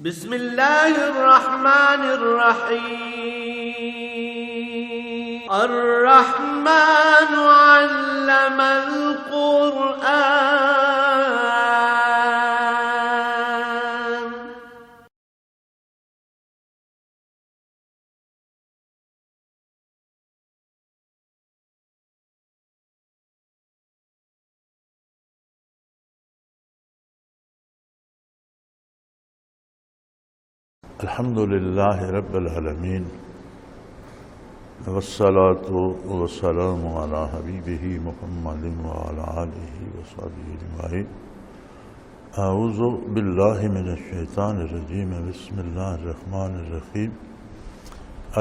بسم اللہ الرحمن الرحیم الرحمن علم القرآن الحمد للہ رب العالمین والصلاة والسلام علی حبیبہ محمد وعلی آلہ وصحبہ اجمعین۔ اعوذ باللہ من الشیطان الرجیم، بسم اللہ الرحمن الرحیم۔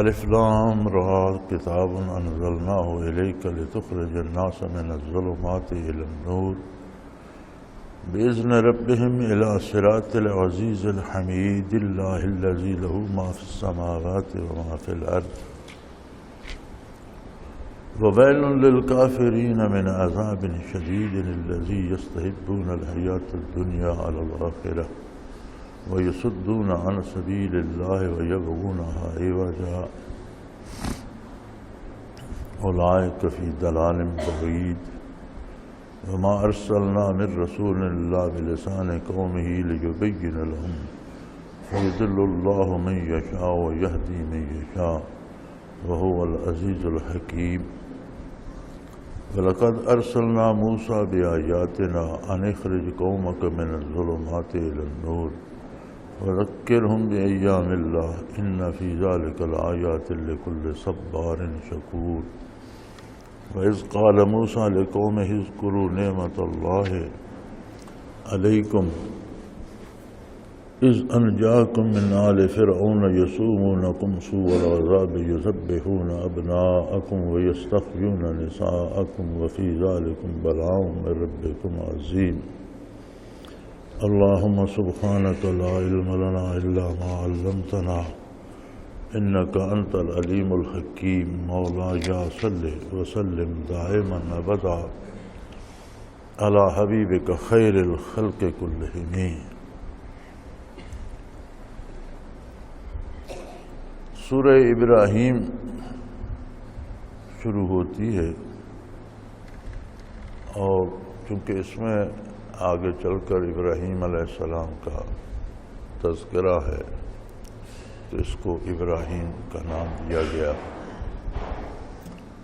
الف لام را کتاب انزلناہ الیک لتخرج الناس من الظلمات الی النور بإذن ربهم إلى صراط العزيز الحميد الله الذي له ما في السماوات وما في الأرض وويل للكافرين من عذاب شديد الذي يستحبون الحياة الدنيا على الآخرة ويصدون عن سبيل الله ويبغونها عوجا أولئك في ضلال بعيد وما ارسلنا من رسول الا بلسان قومه ليبين لهم فيضل الله من يشاء ويهدي من يشاء وهو العزيز الحكيم۔ ولقد ارسلنا موسى بآياتنا ان اخرج قومك من الظلمات الى النور وذكرهم بأيام الله ان في ذلك لآيات لكل صبار شكور۔ وَإِذْ قَالَ مُوسَىٰ لِقَوْمِهِ اذْكُرُوا نِعْمَةَ اللَّهِ عَلَيْكُمْ إِذْ أَنْجَاكُمْ مِنْ آلِ فِرْعَوْنَ يَسُومُونَكُمْ سُوءَ الْعَذَابِ يُذَبِّحُونَ أَبْنَاءَكُمْ وَيَسْتَحْيُونَ نِسَاءَكُمْ وَفِي ذَلِكُمْ بَلَاءٌ مِّن رَّبِّكُمْ عَظِيمٌ۔ اللهم سبحانك لا علم لنا إلا ما علمتنا إنك أنت العليم الحكيم۔ مولاي صل وسلم دائما أبدا على حبيبك خير الخلق كلهم۔ سورہ ابراہیم شروع ہوتی ہے اور چونکہ اس میں آگے چل کر ابراہیم علیہ السلام کا تذکرہ ہے تو اس کو ابراہیم کا نام دیا گیا۔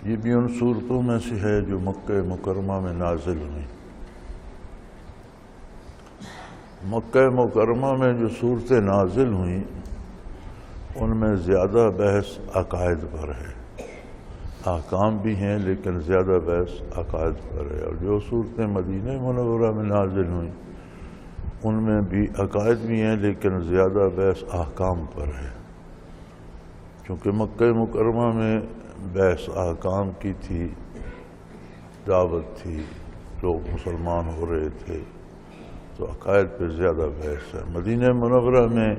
یہ بھی ان صورتوں میں سے ہے جو مکہ مکرمہ میں نازل ہوئی۔ مکہ مکرمہ میں جو صورتیں نازل ہوئیں ان میں زیادہ بحث عقائد پر ہے، احکام بھی ہیں لیکن زیادہ بحث عقائد پر ہے، اور جو صورتیں مدینہ منورہ میں نازل ہوئیں ان میں بھی عقائد بھی ہیں لیکن زیادہ بحث احکام پر ہے۔ چونکہ مکہ مکرمہ میں بحث احکام کی تھی، دعوت تھی، لوگ مسلمان ہو رہے تھے، تو عقائد پہ زیادہ بحث ہے۔ مدینہ منورہ میں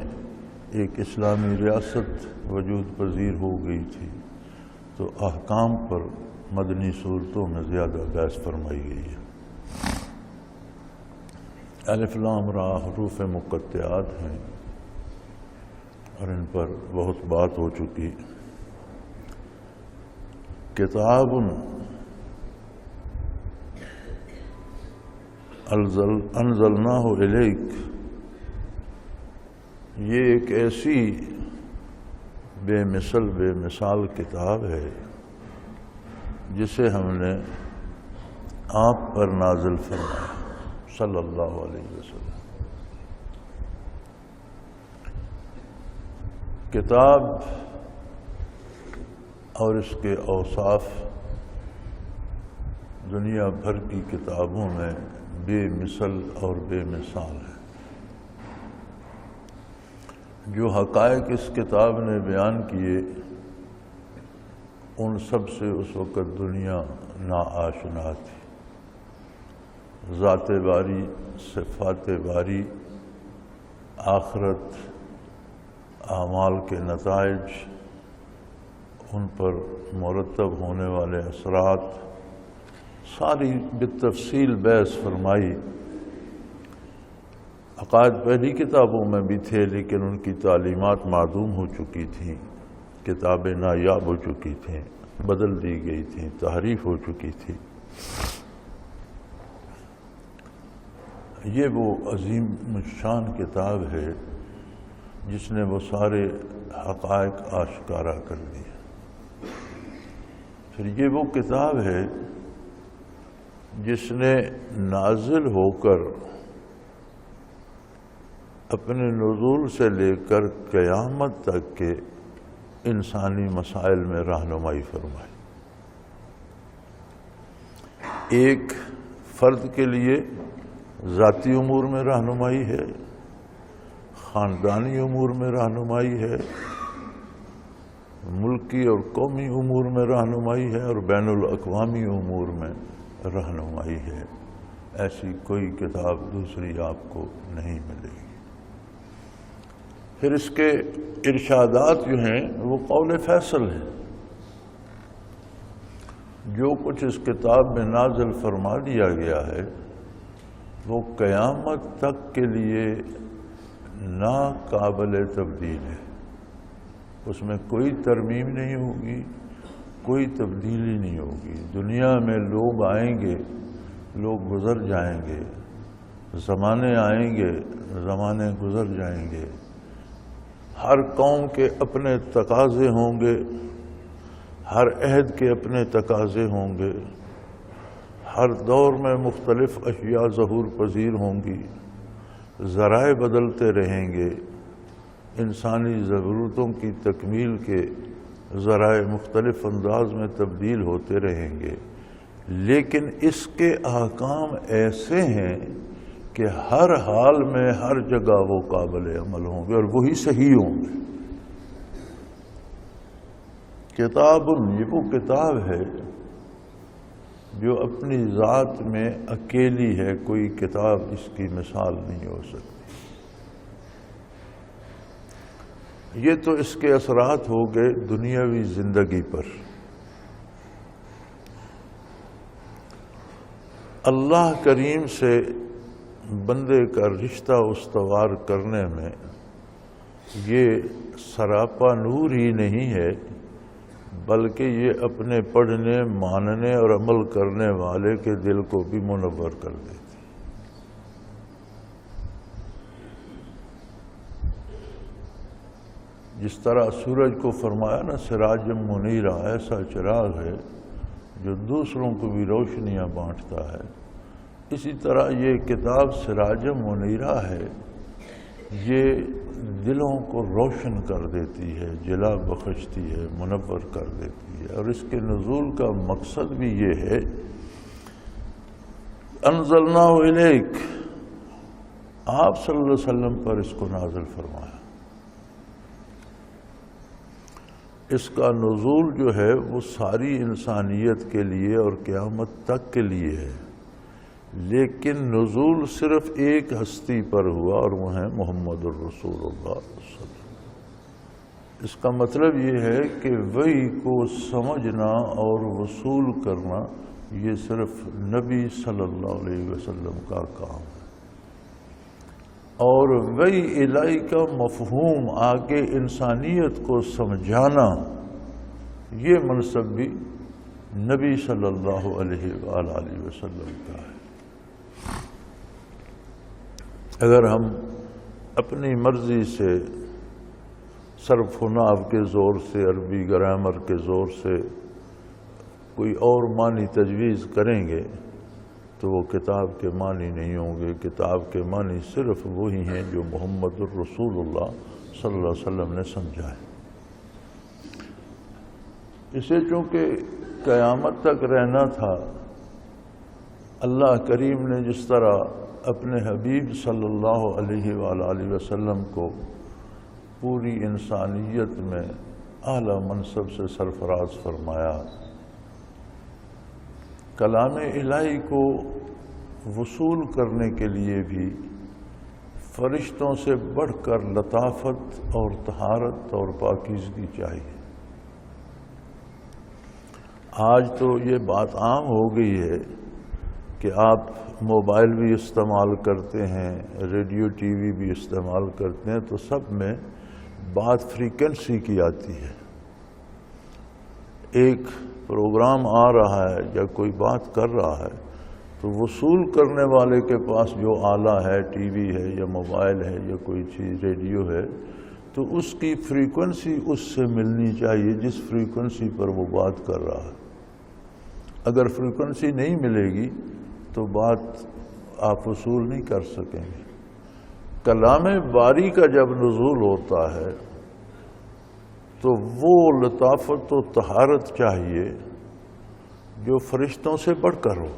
ایک اسلامی ریاست وجود پذیر ہو گئی تھی تو احکام پر مدنی صورتوں میں زیادہ بحث فرمائی گئی ہے۔ الف لام را حروف مقطعات ہیں اور ان پر بہت بات ہو چکی۔ کتاب انزلناہ الیک، یہ ایک ایسی بے مثال کتاب ہے جسے ہم نے آپ پر نازل فرمایا صلی اللہ علیہ وسلم۔ کتاب اور اس کے اوصاف دنیا بھر کی کتابوں میں بے مثل اور بے مثال ہے۔ جو حقائق اس کتاب نے بیان کیے ان سب سے اس وقت دنیا ناآشنا تھی۔ ذات باری، صفات باری، آخرت، اعمال کے نتائج، ان پر مرتب ہونے والے اثرات، ساری بالتفصیل بحث فرمائی۔ عقائد پہلی کتابوں میں بھی تھے، لیکن ان کی تعلیمات معدوم ہو چکی تھیں، کتابیں نایاب ہو چکی تھیں، بدل دی گئی تھیں، تحریف ہو چکی تھی۔ یہ وہ عظیم شان کتاب ہے جس نے وہ سارے حقائق آشکارا کر دیے۔ پھر یہ وہ کتاب ہے جس نے نازل ہو کر اپنے نزول سے لے کر قیامت تک کے انسانی مسائل میں رہنمائی فرمائی۔ ایک فرد کے لیے ذاتی امور میں رہنمائی ہے، خاندانی امور میں رہنمائی ہے، ملکی اور قومی امور میں رہنمائی ہے، اور بین الاقوامی امور میں رہنمائی ہے۔ ایسی کوئی کتاب دوسری آپ کو نہیں ملے گی۔ پھر اس کے ارشادات جو ہیں وہ قول فیصل ہیں۔ جو کچھ اس کتاب میں نازل فرما دیا گیا ہے وہ قیامت تک کے لیے ناقابل تبدیل ہے۔ اس میں کوئی ترمیم نہیں ہوگی، کوئی تبدیلی نہیں ہوگی۔ دنیا میں لوگ آئیں گے، لوگ گزر جائیں گے، زمانے آئیں گے، زمانے گزر جائیں گے، ہر قوم کے اپنے تقاضے ہوں گے، ہر عہد کے اپنے تقاضے ہوں گے، ہر دور میں مختلف اشیاء ظہور پذیر ہوں گی، ذرائع بدلتے رہیں گے، انسانی ضرورتوں کی تکمیل کے ذرائع مختلف انداز میں تبدیل ہوتے رہیں گے، لیکن اس کے احکام ایسے ہیں کہ ہر حال میں ہر جگہ وہ قابل عمل ہوں گے اور وہی صحیح ہوں گے۔ کتاب یہ وہ کتاب ہے جو اپنی ذات میں اکیلی ہے، کوئی کتاب اس کی مثال نہیں ہو سکتی۔ یہ تو اس کے اثرات ہو گئے دنیاوی زندگی پر۔ اللہ کریم سے بندے کا رشتہ استوار کرنے میں یہ سراپا نور ہی نہیں ہے، بلکہ یہ اپنے پڑھنے، ماننے اور عمل کرنے والے کے دل کو بھی منور کر دیتی۔ جس طرح سورج کو فرمایا نا سراج منیرہ، ایسا چراغ ہے جو دوسروں کو بھی روشنیاں بانٹتا ہے، اسی طرح یہ کتاب سراج منیرہ ہے، یہ دلوں کو روشن کر دیتی ہے، جلا بخشتی ہے، منور کر دیتی ہے۔ اور اس کے نزول کا مقصد بھی یہ ہے، انزلناہ الیک، آپ صلی اللہ علیہ وسلم پر اس کو نازل فرمایا۔ اس کا نزول جو ہے وہ ساری انسانیت کے لیے اور قیامت تک کے لیے ہے، لیکن نزول صرف ایک ہستی پر ہوا اور وہ ہے محمد الرسول اللہ صلی اللہ علیہ وسلم۔ اس کا مطلب یہ ہے کہ وحی کو سمجھنا اور وصول کرنا یہ صرف نبی صلی اللہ علیہ وسلم کا کام ہے، اور وحی الہی کا مفہوم آگے انسانیت کو سمجھانا یہ منصب بھی نبی صلی اللہ علیہ وآلہ وسلم کا ہے۔ اگر ہم اپنی مرضی سے صرف و نحو کے زور سے، عربی گرامر کے زور سے کوئی اور معنی تجویز کریں گے تو وہ کتاب کے معنی نہیں ہوں گے۔ کتاب کے معنی صرف وہی ہیں جو محمد الرسول اللہ صلی اللہ علیہ وسلم نے سمجھا ہے۔ اسے چونکہ قیامت تک رہنا تھا، اللہ کریم نے جس طرح اپنے حبیب صلی اللہ علیہ وآلہ وسلم کو پوری انسانیت میں اعلیٰ منصب سے سرفراز فرمایا، کلام الہی کو وصول کرنے کے لیے بھی فرشتوں سے بڑھ کر لطافت اور طہارت اور پاکیزگی چاہیے۔ آج تو یہ بات عام ہو گئی ہے کہ آپ موبائل بھی استعمال کرتے ہیں، ریڈیو ٹی وی بھی استعمال کرتے ہیں، تو سب میں بات فریکوینسی کی آتی ہے۔ ایک پروگرام آ رہا ہے یا کوئی بات کر رہا ہے تو وصول کرنے والے کے پاس جو آلہ ہے، ٹی وی ہے یا موبائل ہے یا کوئی چیز ریڈیو ہے، تو اس کی فریکوینسی اس سے ملنی چاہیے جس فریکوینسی پر وہ بات کر رہا ہے۔ اگر فریکوینسی نہیں ملے گی تو بات آپ وصول نہیں کر سکیں گے۔ کلام باری کا جب نزول ہوتا ہے تو وہ لطافت و طہارت چاہیے جو فرشتوں سے بڑھ کر ہو،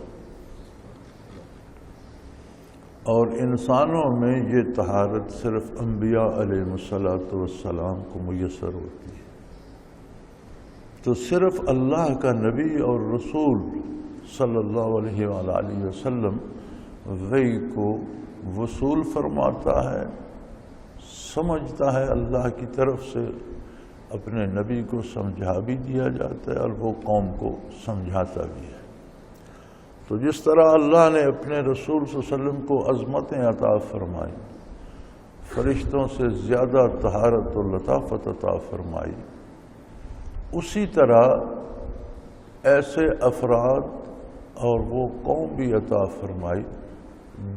اور انسانوں میں یہ طہارت صرف انبیاء علیہ السلام کو میسر ہوتی ہے۔ تو صرف اللہ کا نبی اور رسول صلی اللہ علیہ وآلہ وسلم وحی کو وصول فرماتا ہے، سمجھتا ہے، اللہ کی طرف سے اپنے نبی کو سمجھا بھی دیا جاتا ہے اور وہ قوم کو سمجھاتا بھی ہے۔ تو جس طرح اللہ نے اپنے رسول صلی اللہ علیہ وسلم کو عظمتیں عطا فرمائی، فرشتوں سے زیادہ طہارت و لطافت عطا فرمائی، اسی طرح ایسے افراد اور وہ قوم بھی عطا فرمائی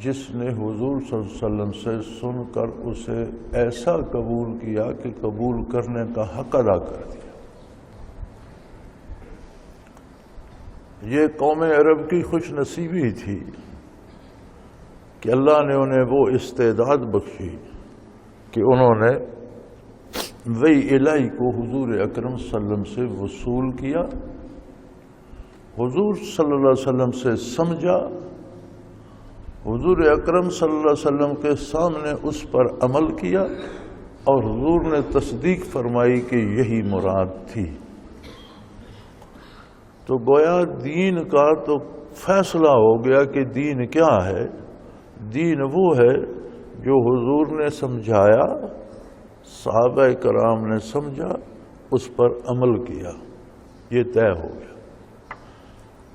جس نے حضور صلی اللہ علیہ وسلم سے سن کر اسے ایسا قبول کیا کہ قبول کرنے کا حق ادا کر دیا۔ یہ قوم عرب کی خوش نصیبی تھی کہ اللہ نے انہیں وہ استعداد بخشی کہ انہوں نے وحی الہی کو حضور اکرم صلی اللہ علیہ وسلم سے وصول کیا، حضور صلی اللہ علیہ وسلم سے سمجھا، حضور اکرم صلی اللہ علیہ وسلم کے سامنے اس پر عمل کیا، اور حضور نے تصدیق فرمائی کہ یہی مراد تھی۔ تو گویا دین کا تو فیصلہ ہو گیا کہ دین کیا ہے۔ دین وہ ہے جو حضور نے سمجھایا، صحابہ کرام نے سمجھا، اس پر عمل کیا، یہ طے ہو گیا۔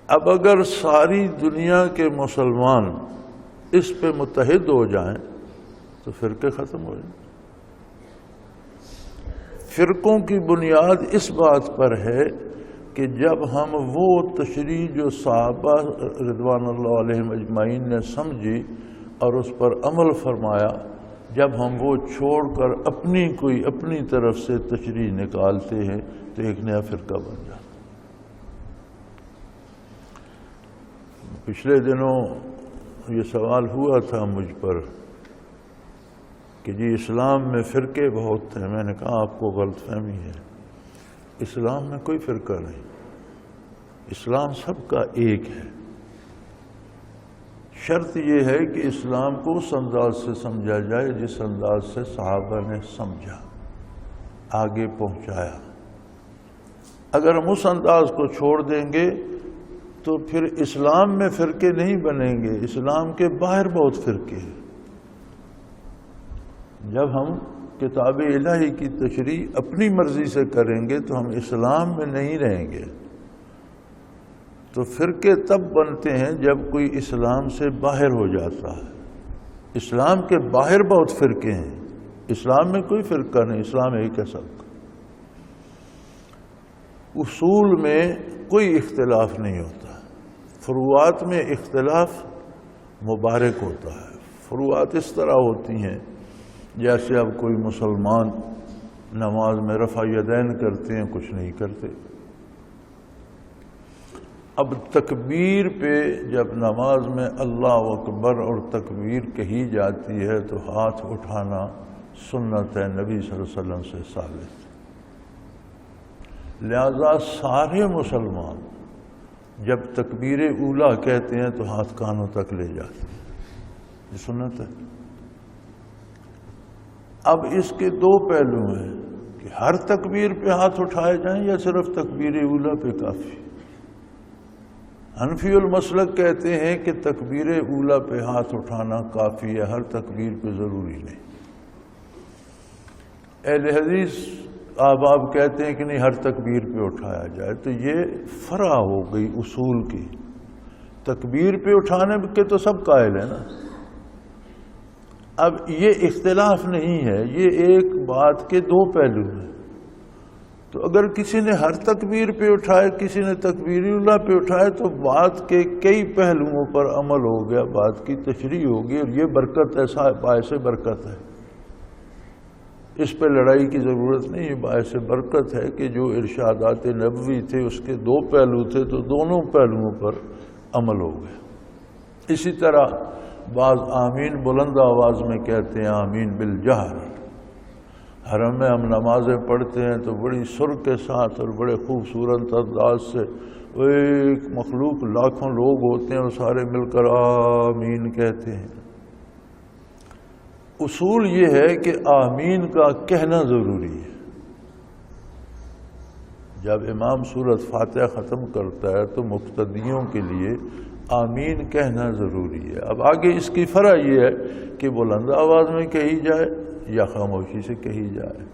اب اگر ساری دنیا کے مسلمان اس پہ متحد ہو جائیں تو فرقے ختم ہو جائیں۔ فرقوں کی بنیاد اس بات پر ہے کہ جب ہم وہ تشریح جو صحابہ رضوان اللہ علیہم اجمعین نے سمجھی اور اس پر عمل فرمایا، جب ہم وہ چھوڑ کر اپنی طرف سے تشریح نکالتے ہیں تو ایک نیا فرقہ بن جاتا۔ پچھلے دنوں یہ سوال ہوا تھا مجھ پر کہ جی اسلام میں فرقے بہت ہیں۔ میں نے کہا آپ کو غلط فہمی ہے، اسلام میں کوئی فرقہ نہیں، اسلام سب کا ایک ہے۔ شرط یہ ہے کہ اسلام کو اس انداز سے سمجھا جائے جس انداز سے صحابہ نے سمجھا، آگے پہنچایا۔ اگر ہم اس انداز کو چھوڑ دیں گے تو پھر اسلام میں فرقے نہیں بنیں گے، اسلام کے باہر بہت فرقے ہیں۔ جب ہم کتاب الہی کی تشریح اپنی مرضی سے کریں گے تو ہم اسلام میں نہیں رہیں گے۔ تو فرقے تب بنتے ہیں جب کوئی اسلام سے باہر ہو جاتا ہے۔ اسلام کے باہر بہت فرقے ہیں، اسلام میں کوئی فرقہ نہیں، اسلام ایک ہے سب کا۔ اصول میں کوئی اختلاف نہیں ہوتا، فروعات میں اختلاف مبارک ہوتا ہے۔ فروعات اس طرح ہوتی ہیں جیسے اب کوئی مسلمان نماز میں رفع یدین کرتے ہیں، کچھ نہیں کرتے۔ اب تکبیر پہ جب نماز میں اللہ اکبر اور تکبیر کہی جاتی ہے تو ہاتھ اٹھانا سنت ہے، نبی صلی اللہ علیہ وسلم سے ثابت۔ لہذا سارے مسلمان جب تکبیر اولیٰ کہتے ہیں تو ہاتھ کانوں تک لے جاتے ہیں، یہ سنت ہے۔ اب اس کے دو پہلو ہیں کہ ہر تکبیر پہ ہاتھ اٹھائے جائیں یا صرف تکبیر اولیٰ پہ کافی۔ حنفی المسلک کہتے ہیں کہ تکبیر اولیٰ پہ ہاتھ اٹھانا کافی ہے، ہر تکبیر پہ ضروری نہیں۔ اہل حدیث احباب کہتے ہیں کہ نہیں، ہر تکبیر پہ اٹھایا جائے۔ تو یہ فرع ہو گئی اصول کی۔ تکبیر پہ اٹھانے کے تو سب قائل ہیں نا. اب یہ اختلاف نہیں ہے، یہ ایک بات کے دو پہلو ہیں. تو اگر کسی نے ہر تکبیر پہ اٹھائے، کسی نے تکبیر اولیٰ پہ اٹھائے، تو بات کے کئی پہلوؤں پر عمل ہو گیا، بات کی تشریح ہوگی، اور یہ برکت ایسا باعث برکت ہے. اس پہ لڑائی کی ضرورت نہیں ہے. باعث برکت ہے کہ جو ارشادات نبوی تھے اس کے دو پہلو تھے، تو دونوں پہلوؤں پر عمل ہو گیا. اسی طرح بعض آمین بلند آواز میں کہتے ہیں، آمین بالجہر. حرم میں ہم نمازیں پڑھتے ہیں تو بڑی سر کے ساتھ اور بڑے خوبصورت انداز سے، وہ ایک مخلوق لاکھوں لوگ ہوتے ہیں اور سارے مل کر آمین کہتے ہیں. اصول یہ ہے کہ آمین کا کہنا ضروری ہے. جب امام سورۃ فاتحہ ختم کرتا ہے تو مقتدیوں کے لیے آمین کہنا ضروری ہے. اب آگے اس کی فرع یہ ہے کہ بلند آواز میں کہی جائے یا خاموشی سے کہی جائے.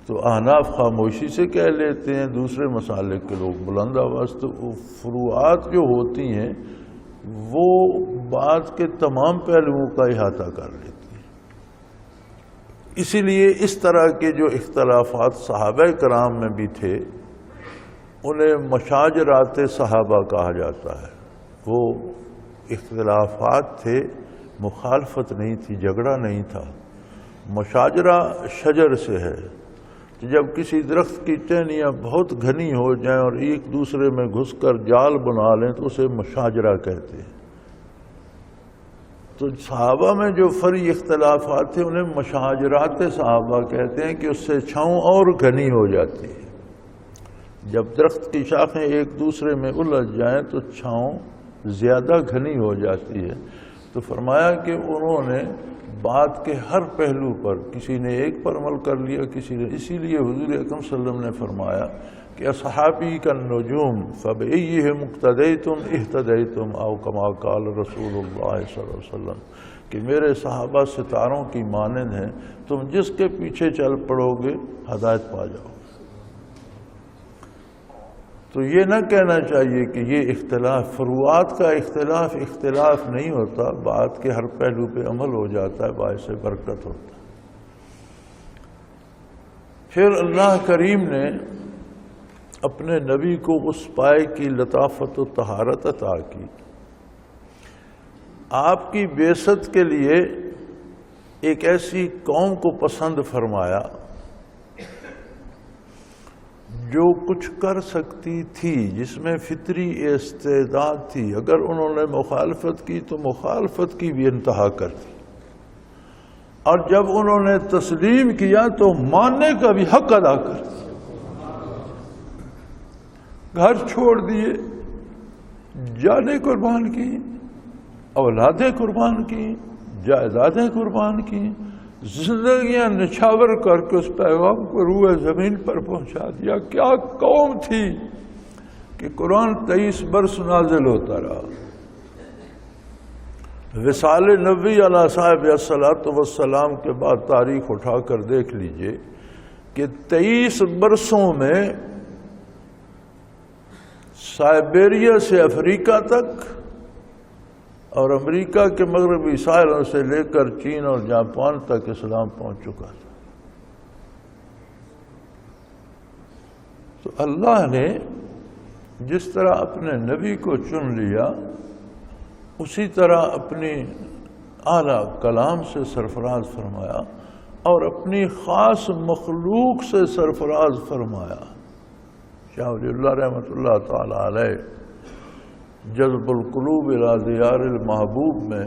تو احناف خاموشی سے کہہ لیتے ہیں، دوسرے مسالک کے لوگ بلند آواز. تو فروعات جو ہوتی ہیں وہ بات کے تمام پہلوؤں کا احاطہ کر لیتی ہیں. اسی لیے اس طرح کے جو اختلافات صحابہ کرام میں بھی تھے انہیں مشاجرات صحابہ کہا جاتا ہے. وہ اختلافات تھے، مخالفت نہیں تھی، جھگڑا نہیں تھا. مشاجرہ شجر سے ہے. جب کسی درخت کی ٹہنیاں بہت گھنی ہو جائیں اور ایک دوسرے میں گھس کر جال بنا لیں تو اسے مشاجرہ کہتے ہیں. تو صحابہ میں جو فرعی اختلافات تھے انہیں مشاجرات صحابہ کہتے ہیں کہ اس سے چھاؤں اور گھنی ہو جاتی ہے. جب درخت کی شاخیں ایک دوسرے میں الجھ جائیں تو چھاؤں زیادہ گھنی ہو جاتی ہے. تو فرمایا کہ انہوں نے بات کے ہر پہلو پر، کسی نے ایک پر عمل کر لیا، کسی نے. اسی لیے حضور اکرم صلی اللہ علیہ وسلم نے فرمایا کہ اصحابی کالنجوم فبأیہم اقتدیتم اہتدیتم او کما قال رسول اللہ صلی اللہ علیہ وسلم، کہ میرے صحابہ ستاروں کی مانند ہیں، تم جس کے پیچھے چل پڑو گے ہدایت پا جاؤ. تو یہ نہ کہنا چاہیے کہ یہ اختلاف، فروعات کا اختلاف نہیں ہوتا، بات کے ہر پہلو پہ عمل ہو جاتا ہے، باعث برکت ہوتا ہے. پھر اللہ کریم نے اپنے نبی کو اس پائے کی لطافت و طہارت عطا کی. آپ کی بعثت کے لیے ایک ایسی قوم کو پسند فرمایا جو کچھ کر سکتی تھی، جس میں فطری استعداد تھی. اگر انہوں نے مخالفت کی تو مخالفت کی بھی انتہا کر دی، اور جب انہوں نے تسلیم کیا تو ماننے کا بھی حق ادا کر دیا. گھر چھوڑ دیے، جانیں قربان کی، اولادیں قربان کی، جائیدادیں قربان کی، زندگیاں نچھاور کر کے اس پیغام کو روئے زمین پر پہنچا دیا. کیا قوم تھی کہ قرآن 23 برس نازل ہوتا رہا. وصال نبی علیہ صاحب الصلاۃ والسلام کے بعد تاریخ اٹھا کر دیکھ لیجئے کہ 23 برسوں میں سائبیریا سے افریقہ تک اور امریکہ کے مغربی ساحلوں سے لے کر چین اور جاپان تک اسلام پہنچ چکا تھا. تو اللہ نے جس طرح اپنے نبی کو چن لیا، اسی طرح اپنی اعلیٰ کلام سے سرفراز فرمایا اور اپنی خاص مخلوق سے سرفراز فرمایا. شاہ ولی اللہ رحمۃ اللہ تعالی علیہ جذب القلوب الی دیار المحبوب میں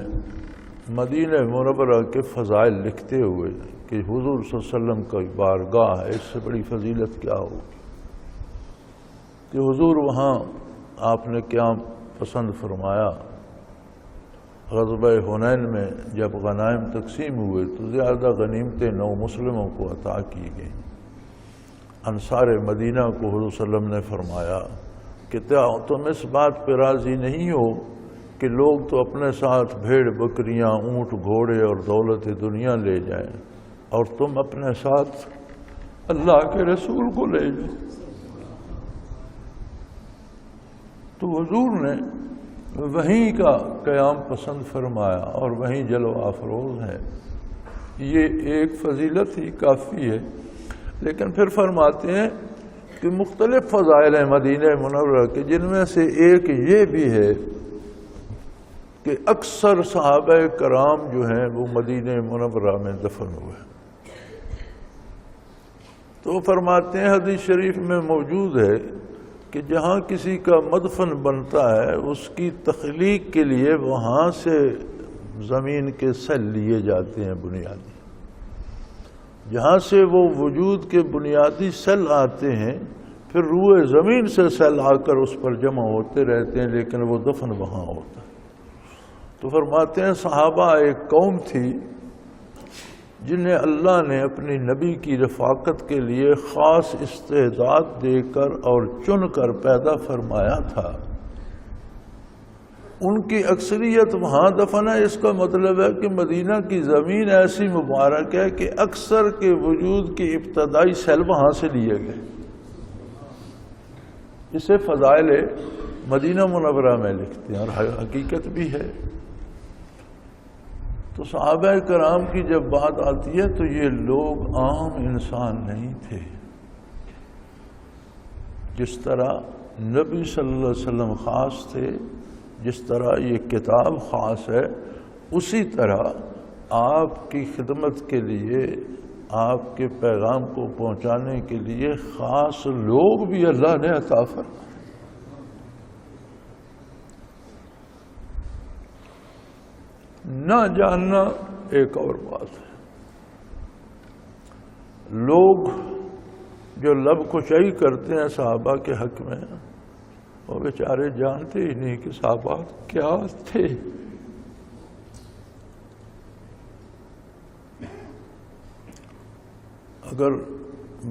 مدینہ منورہ کے فضائل لکھتے ہوئے کہ حضور صلی اللہ علیہ وسلم کا بارگاہ ہے، اس سے بڑی فضیلت کیا ہوگی. کہ حضور وہاں آپ نے کیا پسند فرمایا. غزوہ حنین میں جب غنائم تقسیم ہوئے تو زیادہ غنیمتیں نو مسلموں کو عطا کی گئیں. انصار مدینہ کو حضور صلی اللہ علیہ وسلم نے فرمایا کہ تم اس بات پہ راضی نہیں ہو کہ لوگ تو اپنے ساتھ بھیڑ بکریاں، اونٹ گھوڑے اور دولت دنیا لے جائیں اور تم اپنے ساتھ اللہ کے رسول کو لے جائیں. تو حضور نے وہیں کا قیام پسند فرمایا اور وہیں جلوہ افروز ہے. یہ ایک فضیلت ہی کافی ہے. لیکن پھر فرماتے ہیں کہ مختلف فضائل ہیں مدینہ منورہ کے، جن میں سے ایک یہ بھی ہے کہ اکثر صحابہ کرام جو ہیں وہ مدینہ منورہ میں دفن ہوئے. تو فرماتے ہیں حدیث شریف میں موجود ہے کہ جہاں کسی کا مدفن بنتا ہے اس کی تخلیق کے لیے وہاں سے زمین کے سیل لیے جاتے ہیں بنیادی. جہاں سے وہ وجود کے بنیادی سیل آتے ہیں پھر روئے زمین سے سیل آ کر اس پر جمع ہوتے رہتے ہیں، لیکن وہ دفن وہاں ہوتا ہے. تو فرماتے ہیں صحابہ ایک قوم تھی جنہیں اللہ نے اپنی نبی کی رفاقت کے لیے خاص استعداد دے کر اور چن کر پیدا فرمایا تھا. ان کی اکثریت وہاں دفن ہے. اس کا مطلب ہے کہ مدینہ کی زمین ایسی مبارک ہے کہ اکثر کے وجود کے ابتدائی سیل وہاں سے لیے گئے. اسے فضائل مدینہ منورہ میں لکھتے ہیں اور حقیقت بھی ہے. تو صحابہ کرام کی جب بات آتی ہے تو یہ لوگ عام انسان نہیں تھے. جس طرح نبی صلی اللہ علیہ وسلم خاص تھے، جس طرح یہ کتاب خاص ہے، اسی طرح آپ کی خدمت کے لیے، آپ کے پیغام کو پہنچانے کے لیے خاص لوگ بھی اللہ نے عطا فرمائے. نہ جاننا ایک اور بات ہے. لوگ جو لب کشائی کرتے ہیں صحابہ کے حق میں، وہ بیچارے جانتے ہی نہیں کہ صحابہ کیا تھے. اگر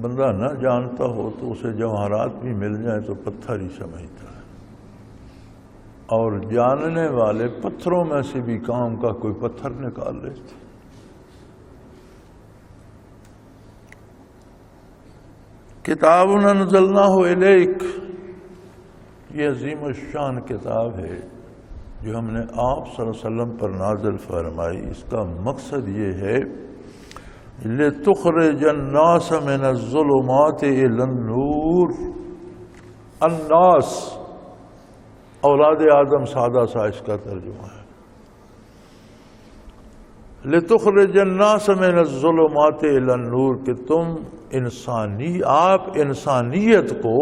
بندہ نہ جانتا ہو تو اسے جواہرات بھی مل جائیں تو پتھر ہی سمجھتا ہے، اور جاننے والے پتھروں میں سے بھی کام کا کوئی پتھر نکال لیتے. کتاب انزلناہ الیک، یہ عظیم الشان کتاب ہے جو ہم نے آپ صلی اللہ علیہ وسلم پر نازل فرمائی. اس کا مقصد یہ ہے لِتُخْرِجَ النَّاسَ مِنَ الظُّلُمَاتِ إِلَى النُّورِ. الناس اولاد آدم سادہ سا اس کا ترجمہ ہے. لِتُخْرِجَ النَّاسَ مِنَ الظُّلُمَاتِ إِلَى النُّورِ، کہ تم آپ انسانیت کو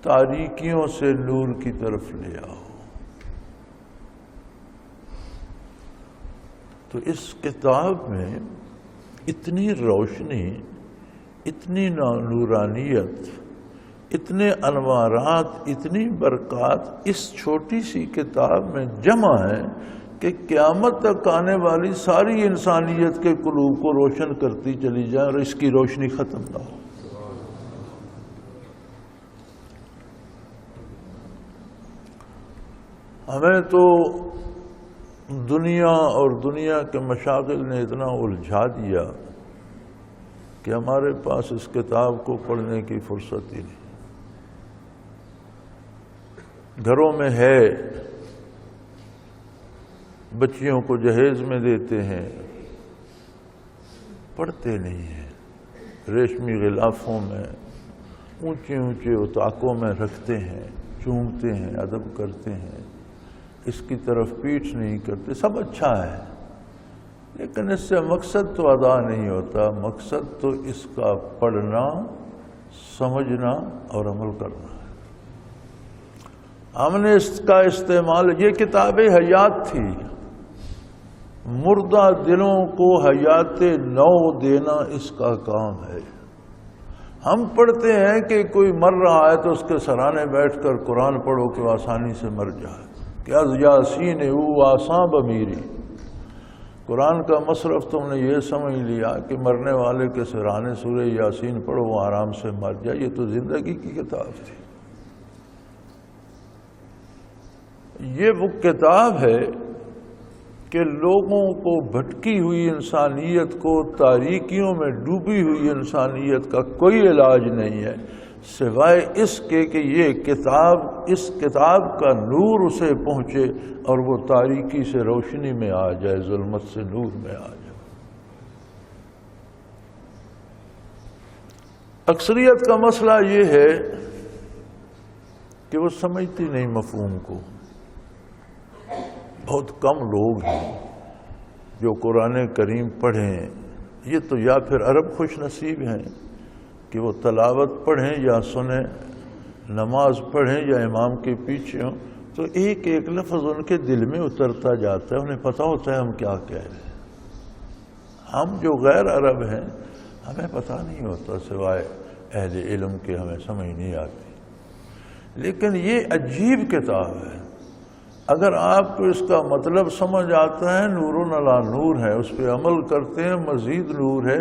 تاریکیوں سے نور کی طرف لے آؤ. تو اس کتاب میں اتنی روشنی، اتنی نورانیت، اتنے انوارات، اتنی برکات اس چھوٹی سی کتاب میں جمع ہے کہ قیامت تک آنے والی ساری انسانیت کے قلوب کو روشن کرتی چلی جائے اور اس کی روشنی ختم نہ ہو. ہمیں تو دنیا اور دنیا کے مشاغل نے اتنا الجھا دیا کہ ہمارے پاس اس کتاب کو پڑھنے کی فرصت ہی نہیں. گھروں میں ہے، بچیوں کو جہیز میں دیتے ہیں، پڑھتے نہیں ہیں. ریشمی غلافوں میں، اونچے اونچے اتاقوں میں رکھتے ہیں، چومتے ہیں، ادب کرتے ہیں، اس کی طرف پیٹھ نہیں کرتے. سب اچھا ہے، لیکن اس سے مقصد تو ادا نہیں ہوتا. مقصد تو اس کا پڑھنا، سمجھنا اور عمل کرنا ہے. ہم نے اس کا استعمال، یہ کتاب حیات تھی، مردہ دلوں کو حیات نو دینا اس کا کام ہے. ہم پڑھتے ہیں کہ کوئی مر رہا ہے تو اس کے سرانے بیٹھ کر قرآن پڑھو کہ وہ آسانی سے مر جائے. کہ از یاسین او آساں بمیری، قرآن کا مصرف تم نے یہ سمجھ لیا کہ مرنے والے کے سرانے سورہ یاسین پڑھو وہ آرام سے مر جائے. یہ تو زندگی کی کتاب تھی. یہ وہ کتاب ہے کہ لوگوں کو بھٹکی ہوئی انسانیت کو، تاریکیوں میں ڈوبی ہوئی انسانیت کا کوئی علاج نہیں ہے سوائے اس کے کہ یہ اس کتاب کا نور اسے پہنچے اور وہ تاریکی سے روشنی میں آ جائے، ظلمت سے نور میں آ جائے۔ اکثریت کا مسئلہ یہ ہے کہ وہ سمجھتی نہیں مفہوم کو۔ بہت کم لوگ ہیں جو قرآن کریم پڑھیں، یہ تو یا پھر عرب خوش نصیب ہیں کہ وہ تلاوت پڑھیں یا سنیں، نماز پڑھیں یا امام کے پیچھے ہوں، تو ایک ایک لفظ ان کے دل میں اترتا جاتا ہے، انہیں پتہ ہوتا ہے ہم کیا کہہ رہے ہیں۔ ہم جو غیر عرب ہیں ہمیں پتہ نہیں ہوتا، سوائے اہل علم کے ہمیں سمجھ نہیں آتی۔ لیکن یہ عجیب کتاب ہے، اگر آپ کو اس کا مطلب سمجھ آتا ہے نور علی نور ہے، اس پہ عمل کرتے ہیں مزید نور ہے،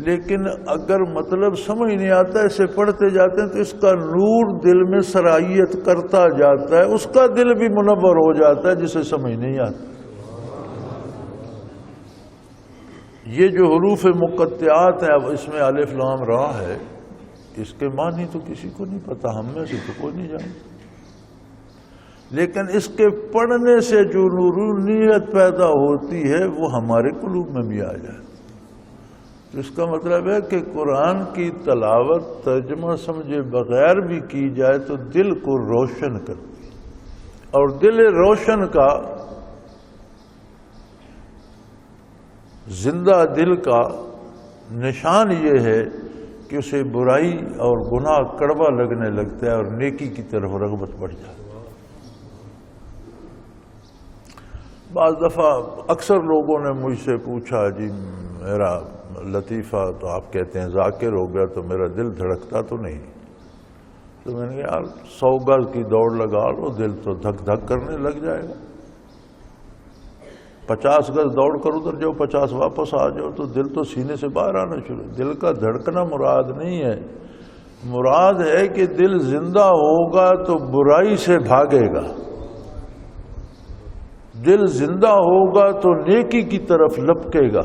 لیکن اگر مطلب سمجھ نہیں آتا اسے پڑھتے جاتے ہیں تو اس کا نور دل میں سرائیت کرتا جاتا ہے، اس کا دل بھی منور ہو جاتا ہے جسے سمجھ نہیں آتا۔ یہ جو حروف مقطعات ہیں، اب اس میں الف لام را ہے، اس کے معنی تو کسی کو نہیں پتا، ہم میں سے تو کوئی نہیں جانتا، لیکن اس کے پڑھنے سے جو نورانیت پیدا ہوتی ہے وہ ہمارے قلوب میں بھی آ جائے۔ تو اس کا مطلب ہے کہ قرآن کی تلاوت ترجمہ سمجھے بغیر بھی کی جائے تو دل کو روشن کرتی ہے، اور دل روشن کا، زندہ دل کا نشان یہ ہے کہ اسے برائی اور گناہ کڑوا لگنے لگتا ہے اور نیکی کی طرف رغبت بڑھ جاتی ہے۔ بعض دفعہ اکثر لوگوں نے مجھ سے پوچھا، جی میرا لطیفہ تو آپ کہتے ہیں ذاکر ہو گیا تو میرا دل دھڑکتا تو نہیں؟ تو میں نے کہا یار 100 گز کی دوڑ لگا لو، دل تو دھک دھک کرنے لگ جائے گا۔ 50 گز دوڑ کر ادھر جاؤ، 50 واپس آ جاؤ تو دل تو سینے سے باہر آنا شروع۔ دل کا دھڑکنا مراد نہیں ہے، مراد ہے کہ دل زندہ ہوگا تو برائی سے بھاگے گا، دل زندہ ہوگا تو نیکی کی طرف لپکے گا۔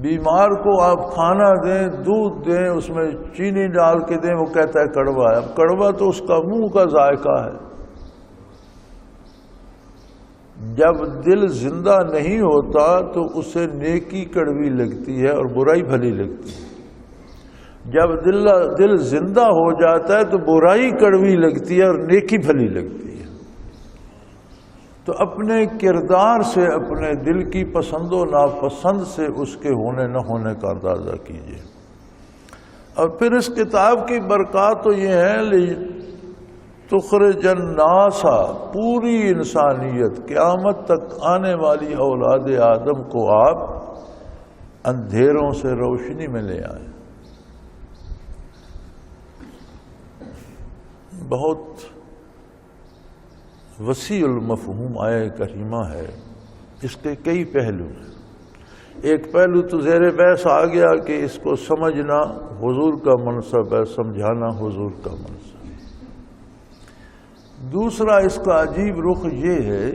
بیمار کو آپ کھانا دیں، دودھ دیں، اس میں چینی ڈال کے دیں، وہ کہتا ہے کڑوا ہے۔ اب کڑوا تو اس کا منہ کا ذائقہ ہے۔ جب دل زندہ نہیں ہوتا تو اسے نیکی کڑوی لگتی ہے اور برائی بھلی لگتی ہے۔ جب دل زندہ ہو جاتا ہے تو برائی کڑوی لگتی ہے اور نیکی بھلی لگتی ہے۔ تو اپنے کردار سے، اپنے دل کی پسند و ناپسند سے اس کے ہونے نہ ہونے کا اندازہ کیجیے۔ اور پھر اس کتاب کی برکات تو یہ ہے تخرج الناس، پوری انسانیت، قیامت تک آنے والی اولاد آدم کو آپ اندھیروں سے روشنی میں لے آئیں۔ بہت وسیع المفہوم آیہ کریمہ ہے، اس کے کئی پہلو ہیں۔ ایک پہلو تو زیر بحث آ گیا کہ اس کو سمجھنا حضور کا منصب ہے، سمجھانا حضور کا منصب۔ دوسرا اس کا عجیب رخ یہ ہے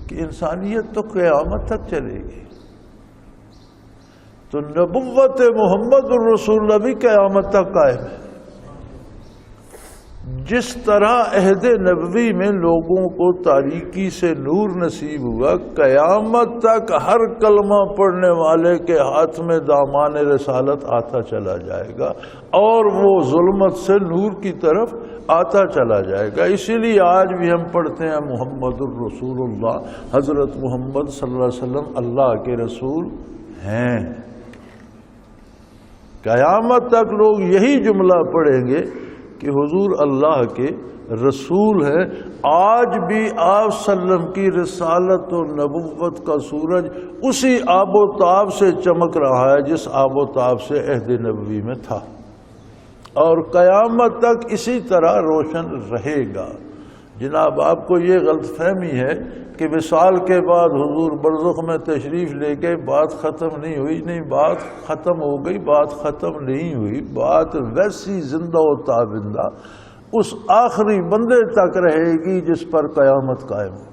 کہ انسانیت تو قیامت تک چلے گی، تو نبوت محمد الرسول اللہ بھی قیامت تک قائم ہے۔ جس طرح عہد نبوی میں لوگوں کو تاریکی سے نور نصیب ہوا، قیامت تک ہر کلمہ پڑھنے والے کے ہاتھ میں دامان رسالت آتا چلا جائے گا اور وہ ظلمت سے نور کی طرف آتا چلا جائے گا۔ اسی لیے آج بھی ہم پڑھتے ہیں محمد الرسول اللہ، حضرت محمد صلی اللہ علیہ وسلم اللہ کے رسول ہیں۔ قیامت تک لوگ یہی جملہ پڑھیں گے کہ حضور اللہ کے رسول ہیں۔ آج بھی آپ صلی اللہ علیہ وسلم کی رسالت و نبوت کا سورج اسی آب و تاب سے چمک رہا ہے جس آب و تاب سے عہد نبوی میں تھا، اور قیامت تک اسی طرح روشن رہے گا۔ جناب آپ کو یہ غلط فہمی ہے کہ وصال کے بعد حضور برزخ میں تشریف لے گئے، بات ختم نہیں ہوئی۔ نہیں، بات ختم ہو گئی، بات ختم نہیں ہوئی۔ بات ویسی زندہ و تابندہ اس آخری بندے تک رہے گی جس پر قیامت قائم ہو۔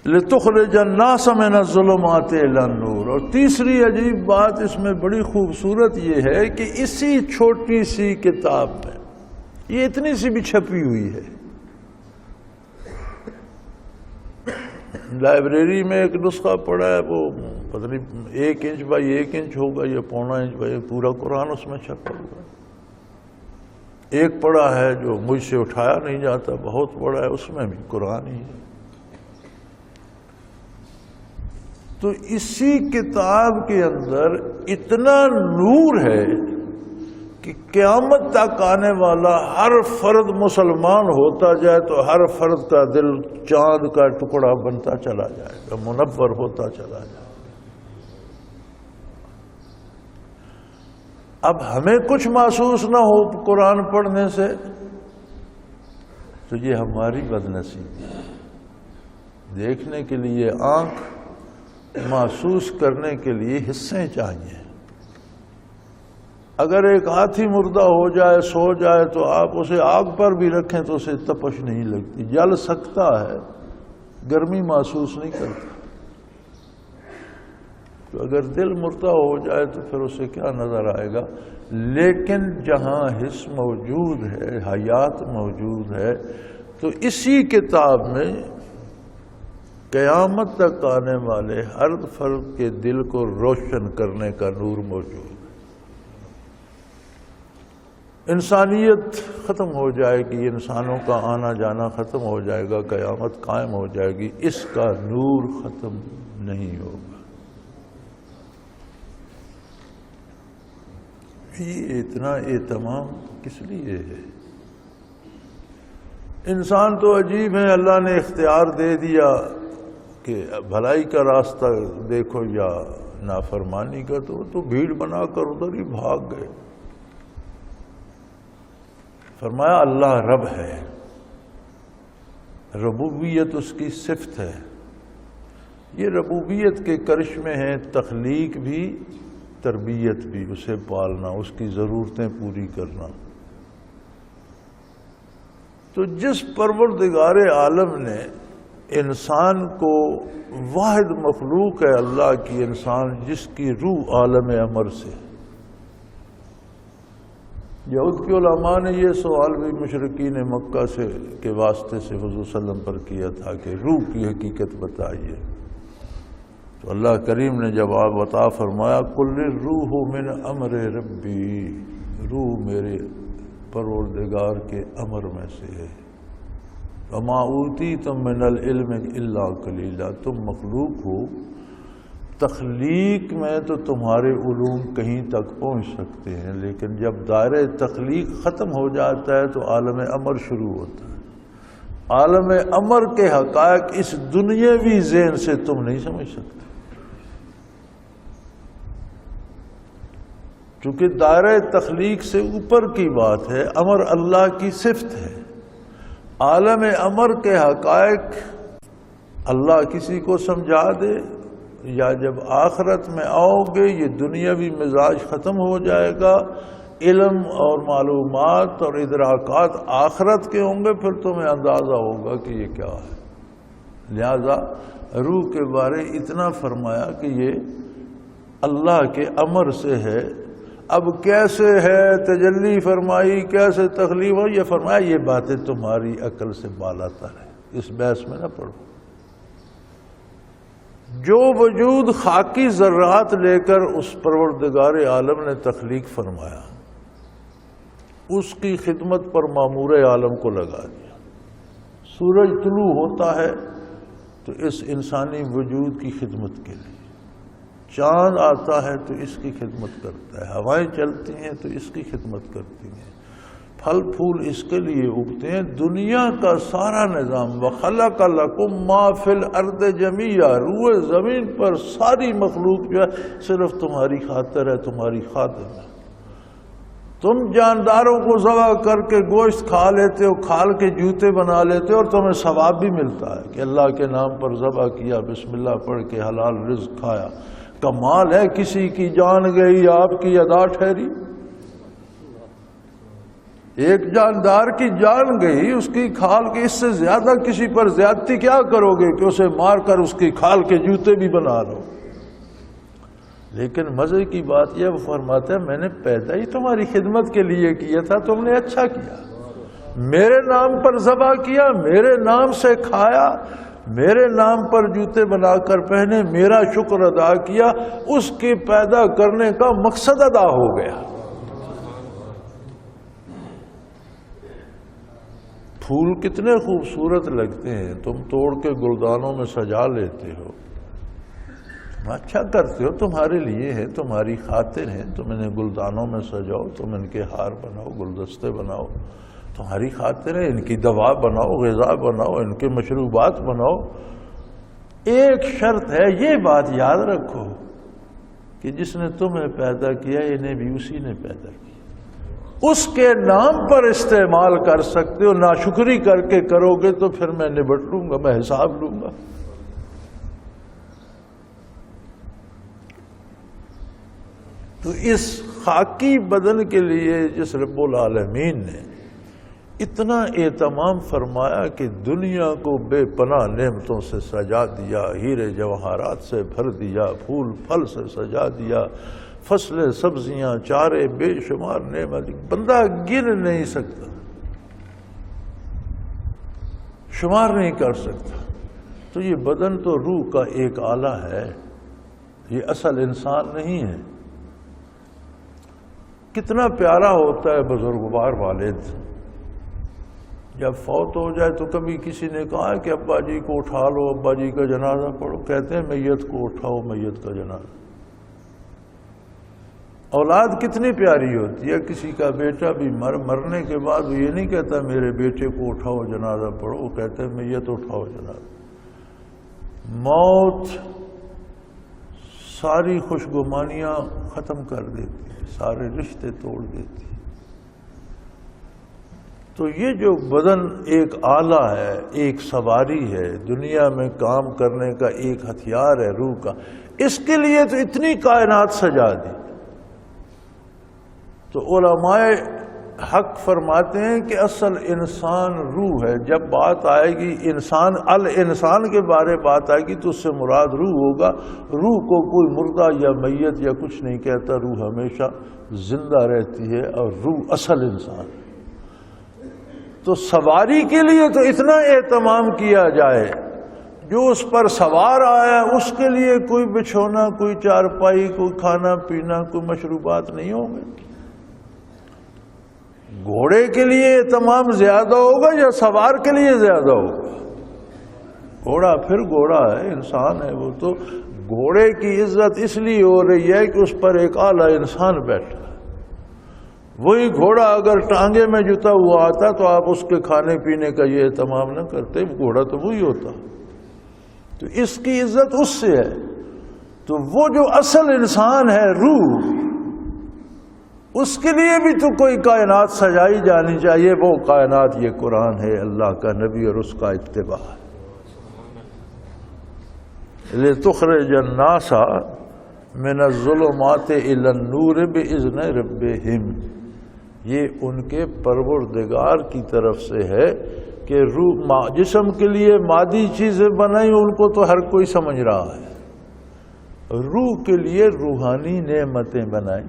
لِتُخْرِجَ النَّاسَ مِنَ الظُّلُمَاتِ إِلَى النُّورِ، اور تیسری عجیب بات اس میں بڑی خوبصورت یہ ہے کہ اسی چھوٹی سی کتاب میں یہ اتنی سی بھی چھپی ہوئی ہے. لائبریری میں ایک نسخہ پڑا ہے، وہ پتہ نہیں 1 انچ بائی 1 انچ ہوگا یا 1.25 انچ بائی، پورا قرآن اس میں چھپا ہوگا. ایک پڑا ہے جو مجھ سے اٹھایا نہیں جاتا، بہت بڑا ہے، اس میں بھی قرآن ہی ہے. تو اسی کتاب کے اندر اتنا نور ہے کہ قیامت تک آنے والا ہر فرد مسلمان ہوتا جائے تو ہر فرد کا دل چاند کا ٹکڑا بنتا چلا جائے گا، منور ہوتا چلا جائے گا. اب ہمیں کچھ محسوس نہ ہو قرآن پڑھنے سے تو یہ ہماری بدنصیبی ہے. دیکھنے کے لیے آنکھ، محسوس کرنے کے لیے حصے چاہیے. اگر ایک ہاتھی مردہ ہو جائے، سو جائے، تو آپ اسے آگ پر بھی رکھیں تو اسے تپش نہیں لگتی، جل سکتا ہے، گرمی محسوس نہیں کرتا. تو اگر دل مردہ ہو جائے تو پھر اسے کیا نظر آئے گا؟ لیکن جہاں حس موجود ہے، حیات موجود ہے، تو اسی کتاب میں قیامت تک آنے والے ہر فرد کے دل کو روشن کرنے کا نور موجود ہے. انسانیت ختم ہو جائے گی، انسانوں کا آنا جانا ختم ہو جائے گا، قیامت قائم ہو جائے گی، اس کا نور ختم نہیں ہوگا. یہ اتنا اہتمام کس لیے ہے؟ انسان تو عجیب ہے، اللہ نے اختیار دے دیا کہ بھلائی کا راستہ دیکھو یا نافرمانی کا، تو بھیڑ بنا کر ادھر ہی بھاگ گئے. فرمایا اللہ رب ہے، ربوبیت اس کی صفت ہے. یہ ربوبیت کے کرشمے ہیں، تخلیق بھی، تربیت بھی، اسے پالنا، اس کی ضرورتیں پوری کرنا. تو جس پروردگار عالم نے انسان کو، واحد مخلوق ہے اللہ کی انسان، جس کی روح عالم امر سے. یہود کے علماء نے یہ سوال بھی مشرکین مکہ سے کے واسطے سے حضور صلی اللہ علیہ وسلم پر کیا تھا کہ روح کی حقیقت بتائیے. تو اللہ کریم نے جواب عطا فرمایا، قل الروح من امر ربی، روح میرے پروردگار کے امر میں سے ہے. وما اوتیتم من العلم الا قلیلا، تم مخلوق ہو، تخلیق میں تو تمہارے علوم کہیں تک پہنچ سکتے ہیں، لیکن جب دائرہ تخلیق ختم ہو جاتا ہے تو عالم امر شروع ہوتا ہے. عالم امر کے حقائق اس دنیاوی ذہن سے تم نہیں سمجھ سکتے، چونکہ دائرہ تخلیق سے اوپر کی بات ہے. امر اللہ کی صفت ہے. عالم امر کے حقائق اللہ کسی کو سمجھا دے، یا جب آخرت میں آؤ گے یہ دنیاوی مزاج ختم ہو جائے گا، علم اور معلومات اور ادراکات آخرت کے ہوں گے، پھر تمہیں اندازہ ہوگا کہ یہ کیا ہے. لہذا روح کے بارے اتنا فرمایا کہ یہ اللہ کے امر سے ہے. اب کیسے ہے تجلی فرمائی، کیسے تخلیق ہو، یہ فرمایا یہ باتیں تمہاری عقل سے بالاتر ہے، اس بحث میں نہ پڑھو. جو وجود خاکی ذرات لے کر اس پروردگار عالم نے تخلیق فرمایا، اس کی خدمت پر مامور عالم کو لگا دیا. سورج طلوع ہوتا ہے تو اس انسانی وجود کی خدمت کے لیے، چاند آتا ہے تو اس کی خدمت کرتا ہے، ہوائیں چلتی ہیں تو اس کی خدمت کرتی ہیں، پھل پھول اس کے لیے اگتے ہیں. دنیا کا سارا نظام وَخَلَقَ لَكُم مَّا فِي الْأَرْضِ جَمِيعًا، روئے زمین پر ساری مخلوق جو ہے صرف تمہاری خاطر ہے، تمہاری خاطر ہے. تم جانداروں کو ذبح کر کے گوشت کھا لیتے ہو، کھال کے جوتے بنا لیتے ہو، اور تمہیں ثواب بھی ملتا ہے کہ اللہ کے نام پر ذبح کیا، بسم اللہ پڑھ کے حلال رزق کھایا. کمال ہے کسی کی جان گئی آپ کی ادا ٹھہری. ایک جاندار کی جان گئی، اس کی کھال کے، اس سے زیادہ کسی پر زیادتی کیا کرو گے کہ اسے مار کر اس کی کھال کے جوتے بھی بنا لو. لیکن مزے کی بات یہ، وہ فرماتا ہے میں نے پیدا ہی تمہاری خدمت کے لیے کیا تھا، تم نے اچھا کیا، میرے نام پر ذبح کیا، میرے نام سے کھایا، میرے نام پر جوتے بنا کر پہنے، میرا شکر ادا کیا، اس کے پیدا کرنے کا مقصد ادا ہو گیا۔ پھول کتنے خوبصورت لگتے ہیں، تم توڑ کے گلدانوں میں سجا لیتے ہو، تم اچھا کرتے ہو، تمہارے لیے ہے، تمہاری خاطر ہیں، تم انہیں گلدانوں میں سجاؤ، تم ان کے ہار بناؤ، گلدستے بناؤ، تمہاری خاطر ہے، ان کی دوا بناؤ، غذا بناؤ، ان کے مشروبات بناؤ۔ ایک شرط ہے، یہ بات یاد رکھو کہ جس نے تمہیں پیدا کیا انہیں بھی اسی نے پیدا کیا، اس کے نام پر استعمال کر سکتے ہو، ناشکری کر کے کرو گے تو پھر میں نبٹ لوں گا، میں حساب لوں گا۔ تو اس خاکی بدن کے لیے جس رب العالمین نے اتنا اہتمام فرمایا کہ دنیا کو بے پناہ نعمتوں سے سجا دیا، ہیرے جواہرات سے بھر دیا، پھول پھل سے سجا دیا، فصلیں سبزیاں چارے بے شمار نعمت، بندہ گن نہیں سکتا، شمار نہیں کر سکتا۔ تو یہ بدن تو روح کا ایک آلہ ہے، یہ اصل انسان نہیں ہے۔ کتنا پیارا ہوتا ہے بزرگوار والد، جب فوت ہو جائے تو کبھی کسی نے کہا کہ ابا جی کو اٹھا لو، ابا جی کا جنازہ پڑھو، کہتے ہیں میت کو اٹھاؤ، میت کا جنازہ۔ اولاد کتنی پیاری ہوتی ہے، کسی کا بیٹا بھی مرنے کے بعد وہ یہ نہیں کہتا میرے بیٹے کو اٹھاؤ جنازہ پڑھو، وہ کہتے ہیں میت اٹھاؤ جنازہ۔ موت ساری خوشگمانیاں ختم کر دیتی، سارے رشتے توڑ دیتی۔ تو یہ جو بدن ایک آلہ ہے، ایک سواری ہے، دنیا میں کام کرنے کا ایک ہتھیار ہے روح کا، اس کے لیے تو اتنی کائنات سجا دی۔ تو علماء حق فرماتے ہیں کہ اصل انسان روح ہے۔ جب بات آئے گی انسان الانسان کے بارے بات آئے گی تو اس سے مراد روح ہوگا۔ روح کو کوئی مردہ یا میت یا کچھ نہیں کہتا، روح ہمیشہ زندہ رہتی ہے اور روح اصل انسان۔ تو سواری کے لیے تو اتنا اہتمام کیا جائے، جو اس پر سوار آیا اس کے لیے کوئی بچھونا، کوئی چارپائی، کوئی کھانا پینا، کوئی مشروبات نہیں ہوں گے۔ گھوڑے کے لیے اہتمام زیادہ ہوگا یا سوار کے لیے زیادہ ہوگا؟ گھوڑا پھر گھوڑا ہے، انسان ہے وہ۔ تو گھوڑے کی عزت اس لیے ہو رہی ہے کہ اس پر ایک اعلیٰ انسان بیٹھا ہے۔ وہی گھوڑا اگر ٹانگے میں جتا ہوا آتا تو آپ اس کے کھانے پینے کا یہ اہتمام نہ کرتے، گھوڑا تو وہی ہوتا۔ تو اس کی عزت اس سے ہے۔ تو وہ جو اصل انسان ہے روح، اس کے لیے بھی تو کوئی کائنات سجائی جانی چاہیے۔ وہ کائنات یہ قرآن ہے، اللہ کا نبی اور اس کا اتباع ہے۔ لِتُخْرِجَ النَّاسَ مِنَ الظُّلُمَاتِ إِلَى النُّورِ بِإِذْنِ رَبِّهِمْ، یہ ان کے پروردگار کی طرف سے ہے کہ روح جسم کے لیے مادی چیزیں بنائیں، ان کو تو ہر کوئی سمجھ رہا ہے۔ روح کے لیے روحانی نعمتیں بنائیں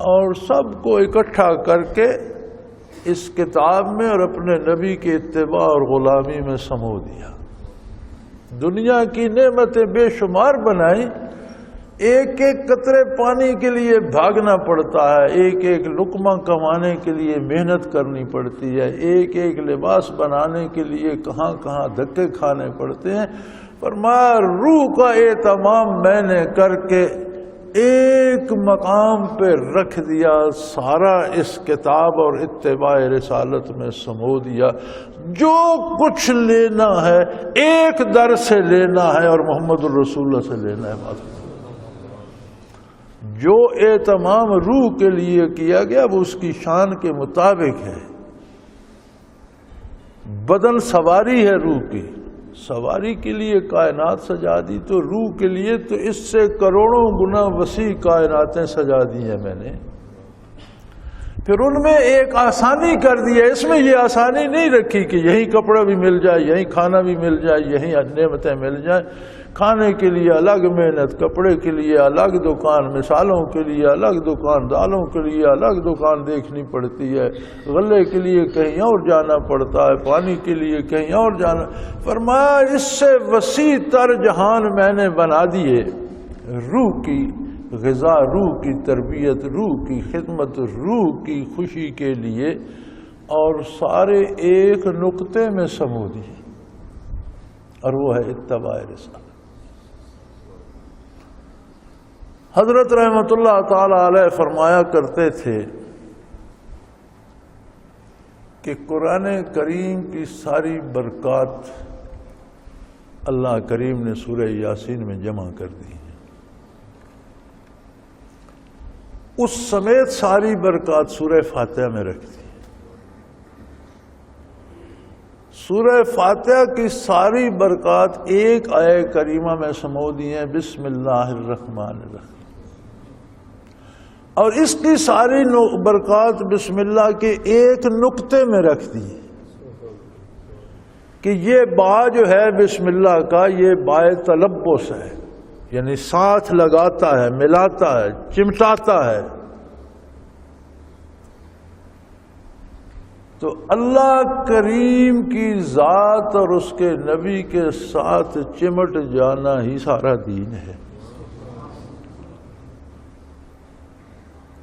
اور سب کو اکٹھا کر کے اس کتاب میں اور اپنے نبی کے اتباع اور غلامی میں سمو دیا۔ دنیا کی نعمتیں بے شمار بنائیں، ایک ایک قطرے پانی کے لیے بھاگنا پڑتا ہے، ایک ایک لقمہ کمانے کے لیے محنت کرنی پڑتی ہے، ایک ایک لباس بنانے کے لیے کہاں کہاں دھکے کھانے پڑتے ہیں۔ فرمایا روح کا اہتمام میں نے کر کے ایک مقام پہ رکھ دیا، سارا اس کتاب اور اتباع رسالت میں سمو دیا۔ جو کچھ لینا ہے ایک در سے لینا ہے اور محمد الرسول اللہ سے لینا ہے۔ بات جو اہتمام روح کے لیے کیا گیا وہ اس کی شان کے مطابق ہے۔ بدن سواری ہے روح کی، سواری کے لیے کائنات سجا دی، تو روح کے لیے تو اس سے کروڑوں گنا وسیع کائناتیں سجا دی ہیں میں نے۔ پھر ان میں ایک آسانی کر دی ہے، اس میں یہ آسانی نہیں رکھی کہ یہیں کپڑا بھی مل جائے، یہیں کھانا بھی مل جائے، یہیں نعمتیں مل جائیں۔ کھانے کے لیے الگ محنت، کپڑے کے لیے الگ دکان، مثالوں کے لیے الگ دکان، دالوں کے لیے الگ دکان دیکھنی پڑتی ہے، غلے کے لیے کہیں اور جانا پڑتا ہے، پانی کے لیے کہیں اور جانا۔ فرمایا اس سے وسیع تر جہان میں نے بنا دیے، روح کی غذا، روح کی تربیت، روح کی خدمت، روح کی خوشی کے لیے، اور سارے ایک نقطے میں سمو دیے، اور وہ ہے اتباع رسالت۔ حضرت رحمت اللہ تعالی علیہ فرمایا کرتے تھے کہ قرآن کریم کی ساری برکات اللہ کریم نے سورہ یاسین میں جمع کر دی ہیں، اس سمیت ساری برکات سورہ فاتحہ میں رکھ دی۔ سورہ فاتحہ کی ساری برکات ایک آیہ کریمہ میں سمو دی ہیں، بسم اللہ الرحمن الرحیم، اور اس کی ساری برکات بسم اللہ کے ایک نقطے میں رکھ دی کہ یہ با جو ہے بسم اللہ کا، یہ بائے تلبس ہے، یعنی ساتھ لگاتا ہے، ملاتا ہے، چمٹاتا ہے۔ تو اللہ کریم کی ذات اور اس کے نبی کے ساتھ چمٹ جانا ہی سارا دین ہے۔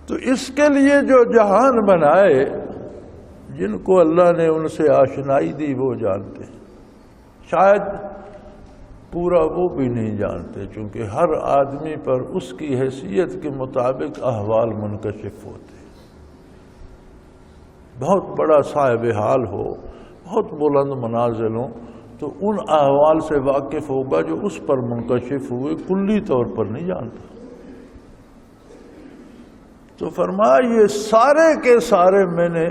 تو اس کے لیے جو جہان بنائے، جن کو اللہ نے ان سے آشنائی دی وہ جانتے ہیں، شاید پورا وہ بھی نہیں جانتے، چونکہ ہر آدمی پر اس کی حیثیت کے مطابق احوال منکشف ہوتے ہیں۔ بہت بڑا صاحب حال ہو، بہت بلند منازل ہوں، تو ان احوال سے واقف ہوگا جو اس پر منکشف ہوئے، کلی طور پر نہیں جانتا۔ تو فرمایا یہ سارے کے سارے میں نے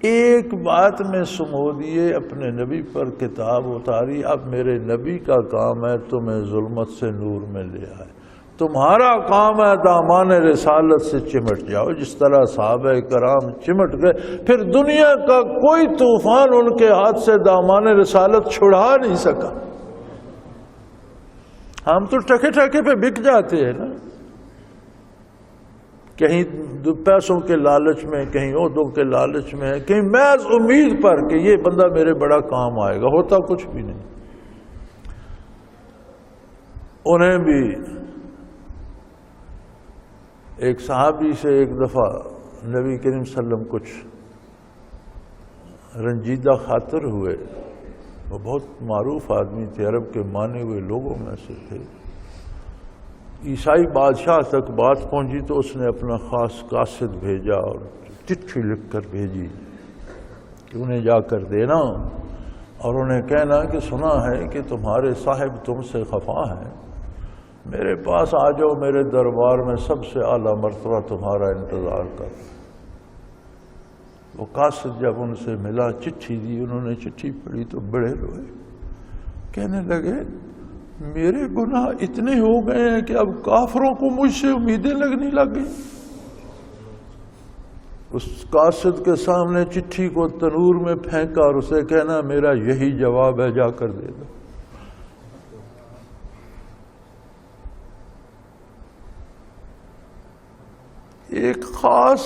ایک بات میں سمو دیے، اپنے نبی پر کتاب اتاری۔ اب میرے نبی کا کام ہے تمہیں ظلمت سے نور میں لے آئے، تمہارا کام ہے دامان رسالت سے چمٹ جاؤ، جس طرح صحابہ کرام چمٹ گئے، پھر دنیا کا کوئی طوفان ان کے ہاتھ سے دامان رسالت چھڑا نہیں سکا۔ ہم تو ٹکے ٹکے پہ بک جاتے ہیں نا، کہیں پیسوں کے لالچ میں، کہیں عہدوں کے لالچ میں، کہیں محض امید پر کہ یہ بندہ میرے بڑا کام آئے گا، ہوتا کچھ بھی نہیں۔ انہیں بھی ایک صحابی سے ایک دفعہ نبی کریم صلی اللہ علیہ وسلم کچھ رنجیدہ خاطر ہوئے۔ وہ بہت معروف آدمی تھے، عرب کے مانے ہوئے لوگوں میں سے تھے۔ عیسائی بادشاہ تک بات پہنچی تو اس نے اپنا خاص قاصد بھیجا اور چٹھی لکھ کر بھیجی کہ انہیں جا کر دینا اور انہیں کہنا کہ سنا ہے کہ تمہارے صاحب تم سے خفا ہیں، میرے پاس آ جاؤ، میرے دربار میں سب سے اعلیٰ مرتبہ تمہارا انتظار کر۔ وہ قاصد جب ان سے ملا، چٹھی دی، انہوں نے چٹھی پڑھی تو بڑے روئے، کہنے لگے میرے گناہ اتنے ہو گئے ہیں کہ اب کافروں کو مجھ سے امیدیں لگنے لگ گئی۔ اس قاصد کے سامنے چٹھی کو تنور میں پھینکا اور اسے کہنا میرا یہی جواب ہے، جا کر دے دو۔ ایک خاص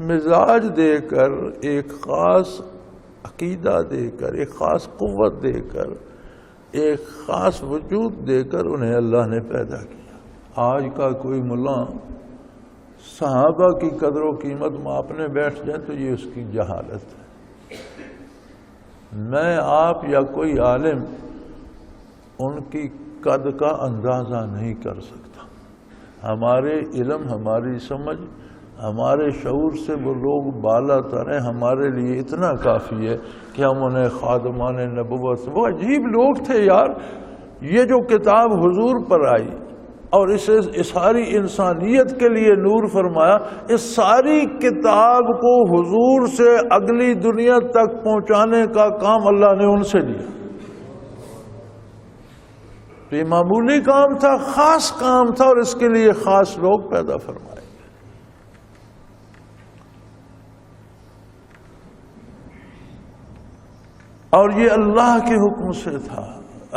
مزاج دے کر، ایک خاص عقیدہ دے کر، ایک خاص قوت دے کر، ایک خاص وجود دے کر انہیں اللہ نے پیدا کیا۔ آج کا کوئی ملا صحابہ کی قدر و قیمت ماپنے بیٹھ جائے تو یہ اس کی جہالت ہے۔ میں، آپ یا کوئی عالم ان کی قد کا اندازہ نہیں کر سکتا۔ ہمارے علم، ہماری سمجھ، ہمارے شعور سے وہ لوگ بالا تر ہیں، ہمارے لیے اتنا کافی ہے کہ ہم انہیں خادمان نبوت، وہ عجیب لوگ تھے یار۔ یہ جو کتاب حضور پر آئی اور اسے ساری انسانیت کے لیے نور فرمایا، اس ساری کتاب کو حضور سے اگلی دنیا تک پہنچانے کا کام اللہ نے ان سے لیا۔ یہ معمولی کام تھا، خاص کام تھا، اور اس کے لیے خاص لوگ پیدا فرمائے۔ اور یہ اللہ کے حکم سے تھا۔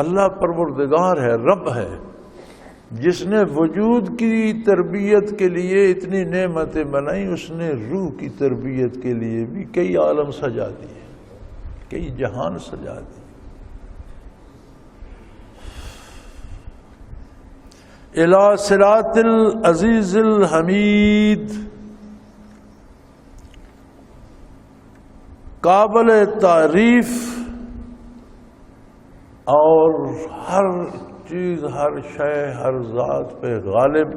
اللہ پروردگار ہے، رب ہے، جس نے وجود کی تربیت کے لیے اتنی نعمتیں بنائی، اس نے روح کی تربیت کے لیے بھی کئی عالم سجا دیے، کئی جہان سجا دیے۔ الی صراط العزیز الحمید، قابل تعریف اور ہر چیز، ہر شے، ہر ذات پہ غالب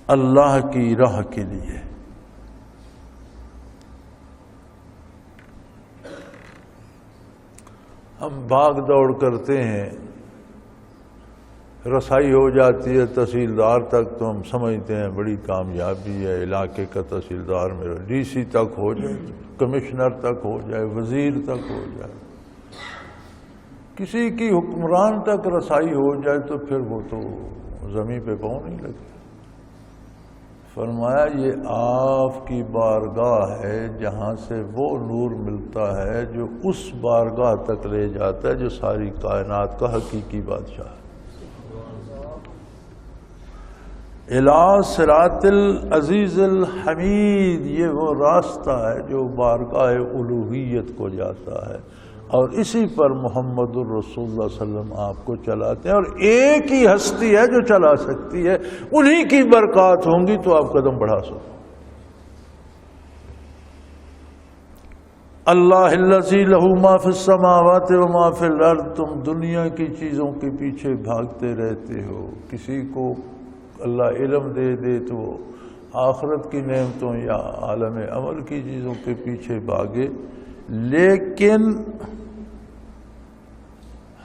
اللہ کی راہ کے لیے۔ ہم بھاگ دوڑ کرتے ہیں، رسائی ہو جاتی ہے تحصیلدار تک تو ہم سمجھتے ہیں بڑی کامیابی ہے، علاقے کا تحصیلدار میرا، ڈی سی تک ہو جائے، کمشنر تک ہو جائے، وزیر تک ہو جائے، کسی کی حکمران تک رسائی ہو جائے تو پھر وہ تو زمین پہ پاؤں نہیں لگتے۔ فرمایا یہ آپ کی بارگاہ ہے جہاں سے وہ نور ملتا ہے جو اس بارگاہ تک لے جاتا ہے جو ساری کائنات کا حقیقی بادشاہ ہے۔ الی صراط العزیز الحمید، یہ وہ راستہ ہے جو بارگاہ الوہیت کو جاتا ہے، اور اسی پر محمد الرسول اللہ صلی اللہ علیہ وسلم آپ کو چلاتے ہیں، اور ایک ہی ہستی ہے جو چلا سکتی ہے، انہی کی برکات ہوں گی تو آپ قدم بڑھا سکو۔ اللہ الذی لہ ما فی السماوات و ما فی الارض، تم دنیا کی چیزوں کے پیچھے بھاگتے رہتے ہو، کسی کو اللہ علم دے دے تو آخرت کی نعمتوں یا عالم عمل کی چیزوں کے پیچھے بھاگے، لیکن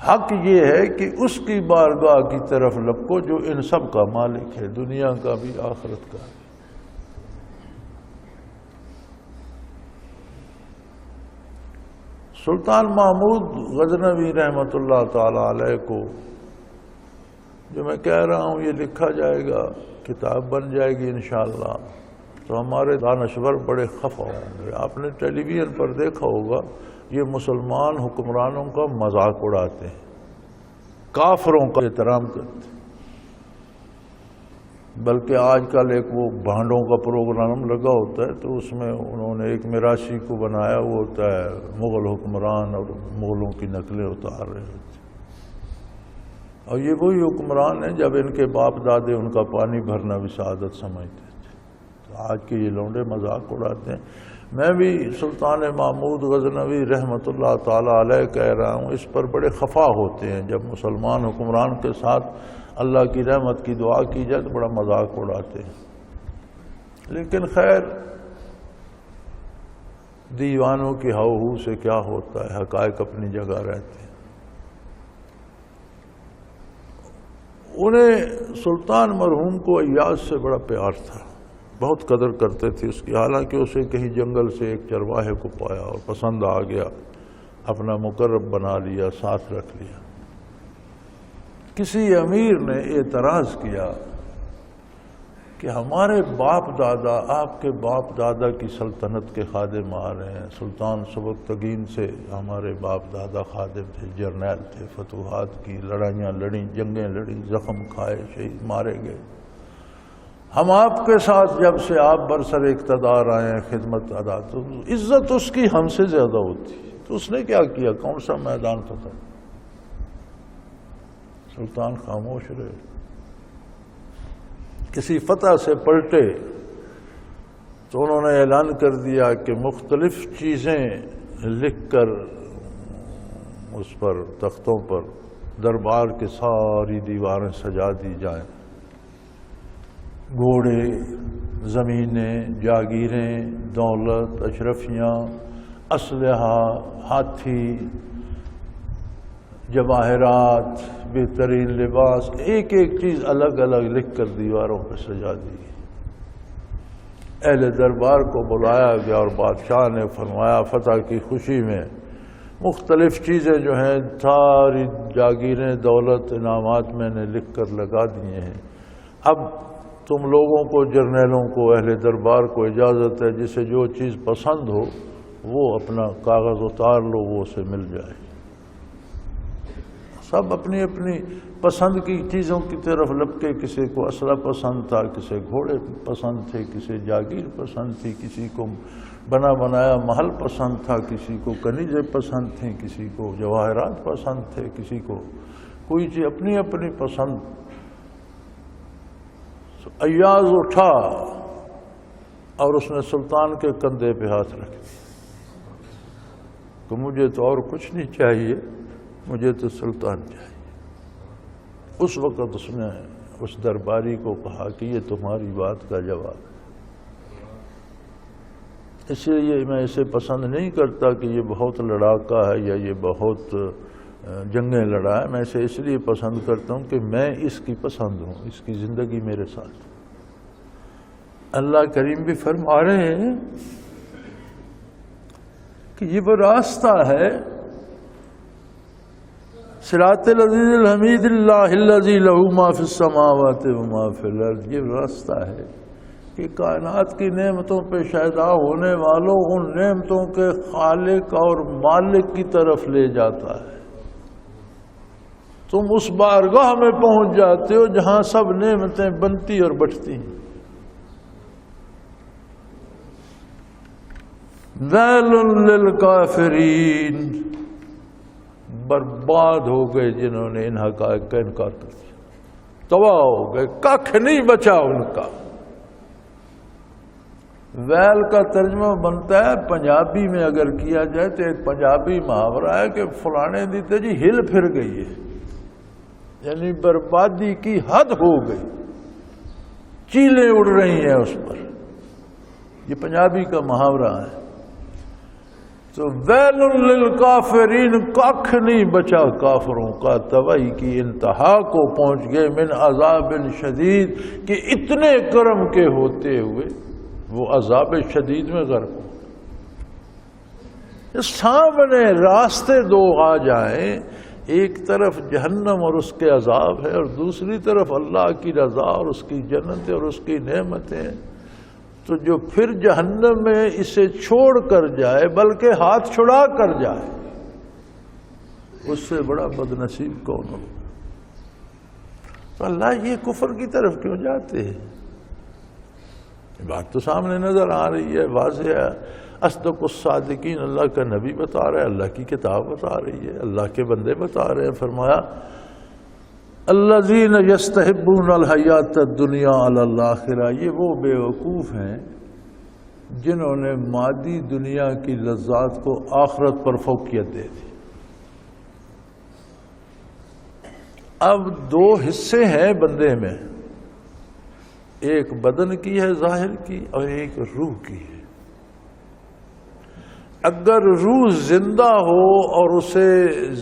حق یہ ہے کہ اس کی بارگاہ کی طرف لپکو جو ان سب کا مالک ہے، دنیا کا بھی آخرت کا بھی۔ سلطان محمود غزنوی رحمۃ اللہ تعالی علیہ کو جو میں کہہ رہا ہوں یہ لکھا جائے گا، کتاب بن جائے گی انشاءاللہ، تو ہمارے دانشور بڑے خفا ہوں گے۔ آپ نے ٹیلی ویژن پر دیکھا ہوگا یہ مسلمان حکمرانوں کا مذاق اڑاتے ہیں، کافروں کا احترام کرتے ہیں، بلکہ آج کل ایک وہ بھانڈوں کا پروگرام لگا ہوتا ہے تو اس میں انہوں نے ایک میراشی کو بنایا، وہ ہوتا ہے مغل حکمران اور مغلوں کی نقلیں اتار رہے ہوتے ہیں، اور یہ وہی حکمران ہیں جب ان کے باپ دادے ان کا پانی بھرنا بھی سعادت سمجھتے تھے، تو آج کے یہ لونڈے مذاق اڑاتے ہیں۔ میں بھی سلطان محمود غزنوی رحمۃ اللہ تعالی علیہ کہہ رہا ہوں، اس پر بڑے خفا ہوتے ہیں جب مسلمان حکمران کے ساتھ اللہ کی رحمت کی دعا کی جائے تو بڑا مذاق اڑاتے ہیں، لیکن خیر دیوانوں کی ہاؤ ہو سے کیا ہوتا ہے، حقائق اپنی جگہ رہتے ہیں۔ انہیں سلطان مرحوم کو ایاز سے بڑا پیار تھا، بہت قدر کرتے تھے اس کی، حالانکہ اسے کہیں جنگل سے ایک چرواہے کو پایا اور پسند آ گیا، اپنا مقرب بنا لیا، ساتھ رکھ لیا۔ کسی امیر نے اعتراض کیا کہ ہمارے باپ دادا، آپ کے باپ دادا کی سلطنت کے خادم آ رہے ہیں، سلطان سبکتگین سے ہمارے باپ دادا خادم تھے، جرنیل تھے، فتوحات کی لڑائیاں لڑیں، جنگیں لڑیں، زخم کھائے، شہید مارے گئے، ہم آپ کے ساتھ جب سے آپ برسر اقتدار آئے ہیں خدمت ادا، تو عزت اس کی ہم سے زیادہ ہوتی، تو اس نے کیا کیا، کون سا میدان فتح؟ سلطان خاموش رہے، کسی فتح سے پلٹے تو انہوں نے اعلان کر دیا کہ مختلف چیزیں لکھ کر اس پر تختوں پر دربار کی ساری دیواریں سجا دی جائیں، گھوڑے، زمینیں، جاگیریں، دولت، اشرفیاں، اسلحہ، ہاتھی، جواہرات، بہترین لباس، ایک ایک چیز الگ الگ لکھ کر دیواروں پہ سجا دی۔ اہل دربار کو بلایا گیا اور بادشاہ نے فرمایا فتح کی خوشی میں مختلف چیزیں جو ہیں ساری جاگیریں، دولت، انعامات میں نے لکھ کر لگا دیے ہیں، اب تم لوگوں کو، جرنیلوں کو، اہل دربار کو اجازت ہے جسے جو چیز پسند ہو وہ اپنا کاغذ اتار لو، وہ اسے مل جائے۔ سب اپنی اپنی پسند کی چیزوں کی طرف لپکے، کسی کو اسلحہ پسند تھا، کسی گھوڑے پسند تھے، کسی جاگیر پسند تھی، کسی کو بنا بنایا محل پسند تھا، کسی کو کنیزیں پسند تھیں، کسی کو جواہرات پسند تھے، کسی کو کوئی چیز اپنی اپنی پسند۔ ایاز اٹھا اور اس نے سلطان کے کندھے پہ ہاتھ رکھ دیا کہ مجھے تو اور کچھ نہیں چاہیے، مجھے تو سلطان چاہیے۔ اس وقت اس نے اس درباری کو کہا کہ یہ تمہاری بات کا جواب ہے، اس لیے میں اسے پسند نہیں کرتا کہ یہ بہت لڑاکا ہے یا یہ بہت جنگیں لڑا ہے، میں اسے اس لیے پسند کرتا ہوں کہ میں اس کی پسند ہوں، اس کی زندگی میرے ساتھ۔ اللہ کریم بھی فرما رہے ہیں کہ یہ وہ راستہ ہے، صراط العزیز الحمید اللہ الذی لہ ما فی السماوات و ما فی الارض، یہ راستہ ہے کہ کائنات کی نعمتوں پہ شائدہ ہونے والوں ان نعمتوں کے خالق اور مالک کی طرف لے جاتا ہے۔ تم اس بارگاہ میں پہنچ جاتے ہو جہاں سب نعمتیں بنتی اور بٹتی ہیں۔ ویل للکافرین، برباد ہو گئے جنہوں نے ان حقائق کا انکار کر دیا، تباہ ہو گئے، ککھ نہیں بچا ان کا۔ ویل کا ترجمہ بنتا ہے پنجابی میں اگر کیا جائے تو ایک پنجابی محاورہ ہے کہ فلانے دیتے جی ہل پھر گئی ہے، یعنی بربادی کی حد ہو گئی، چیلیں اڑ رہی ہیں اس پر، یہ پنجابی کا محاورہ ہے۔ تو ویل للکافرین، ککھ نہیں بچا کافروں کا، تباہی کی انتہا کو پہنچ گئے، من عذاب شدید، کہ اتنے کرم کے ہوتے ہوئے وہ عذاب شدید میں غرق ہو۔ سامنے راستے دو آ جائیں، ایک طرف جہنم اور اس کے عذاب ہے اور دوسری طرف اللہ کی رضا اور اس کی جنت اور اس کی نعمتیں، تو جو پھر جہنم میں اسے چھوڑ کر جائے بلکہ ہاتھ چھڑا کر جائے، اس سے بڑا بد نصیب کون ہو؟ تو اللہ یہ کفر کی طرف کیوں جاتے ہیں؟ بات تو سامنے نظر آ رہی ہے، واضح ہے۔ اصدق الصادقین اللہ کا نبی بتا رہا ہے، اللہ کی کتاب بتا رہی ہے، اللہ کے بندے بتا رہے ہیں۔ فرمایا الذین یستحبون الحیات الدنیا علی الآخرہ، یہ وہ بے وقوف ہیں جنہوں نے مادی دنیا کی لذات کو آخرت پر فوقیت دے دی۔ اب دو حصے ہیں بندے میں، ایک بدن کی ہے ظاہر کی اور ایک روح کی ہے۔ اگر روح زندہ ہو اور اسے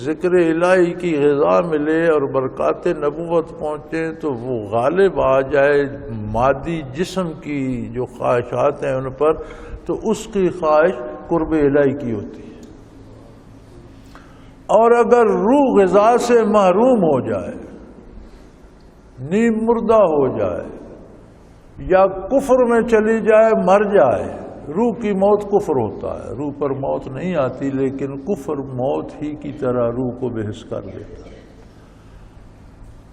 ذکر الہی کی غذا ملے اور برکات نبوت پہنچے تو وہ غالب آ جائے مادی جسم کی جو خواہشات ہیں ان پر، تو اس کی خواہش قرب الہی کی ہوتی ہے۔ اور اگر روح غذا سے محروم ہو جائے، نیم مردہ ہو جائے یا کفر میں چلی جائے، مر جائے، روح کی موت کفر ہوتا ہے، روح پر موت نہیں آتی لیکن کفر موت ہی کی طرح روح کو بے حس کر دیتا ہے،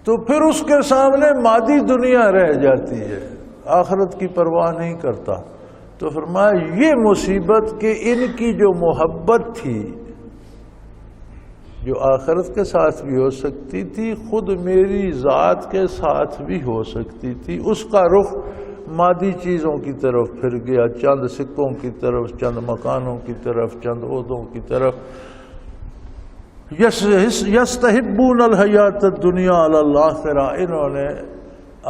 تو پھر اس کے سامنے مادی دنیا رہ جاتی ہے، آخرت کی پرواہ نہیں کرتا۔ تو فرمایا یہ مصیبت کہ ان کی جو محبت تھی جو آخرت کے ساتھ بھی ہو سکتی تھی، خود میری ذات کے ساتھ بھی ہو سکتی تھی، اس کا رخ مادی چیزوں کی طرف پھر گیا، چند سکوں کی طرف، چند مکانوں کی طرف، چند عہدوں کی طرف۔ یستحبون الحیات الدنیا علی الآخرہ، انہوں نے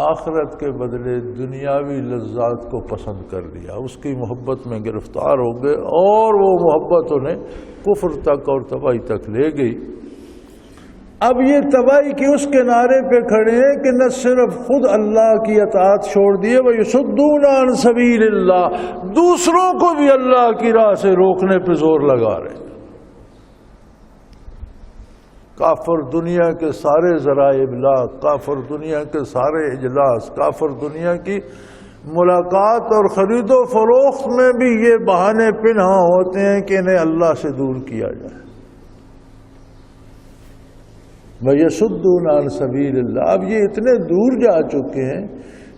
آخرت کے بدلے دنیاوی لذات کو پسند کر لیا، اس کی محبت میں گرفتار ہو گئے اور وہ محبت انہیں کفر تک اور تباہی تک لے گئی۔ اب یہ تباہی کے اس کنارے پہ کھڑے ہیں کہ نہ صرف خود اللہ کی اطاعت چھوڑ دیے، وَيَصُدُّونَ عَن سَبِيلِ اللَّهِ، دوسروں کو بھی اللہ کی راہ سے روکنے پہ زور لگا رہے ہیں۔ کافر دنیا کے سارے ذرائع ابلاغ، کافر دنیا کے سارے اجلاس، کافر دنیا کی ملاقات اور خرید و فروخت میں بھی یہ بہانے پنہاں ہوتے ہیں کہ انہیں اللہ سے دور کیا جائے. وَيَصُدُّونَ عَنْ سَبِيلِ اللَّهِ. اب یہ اتنے دور جا چکے ہیں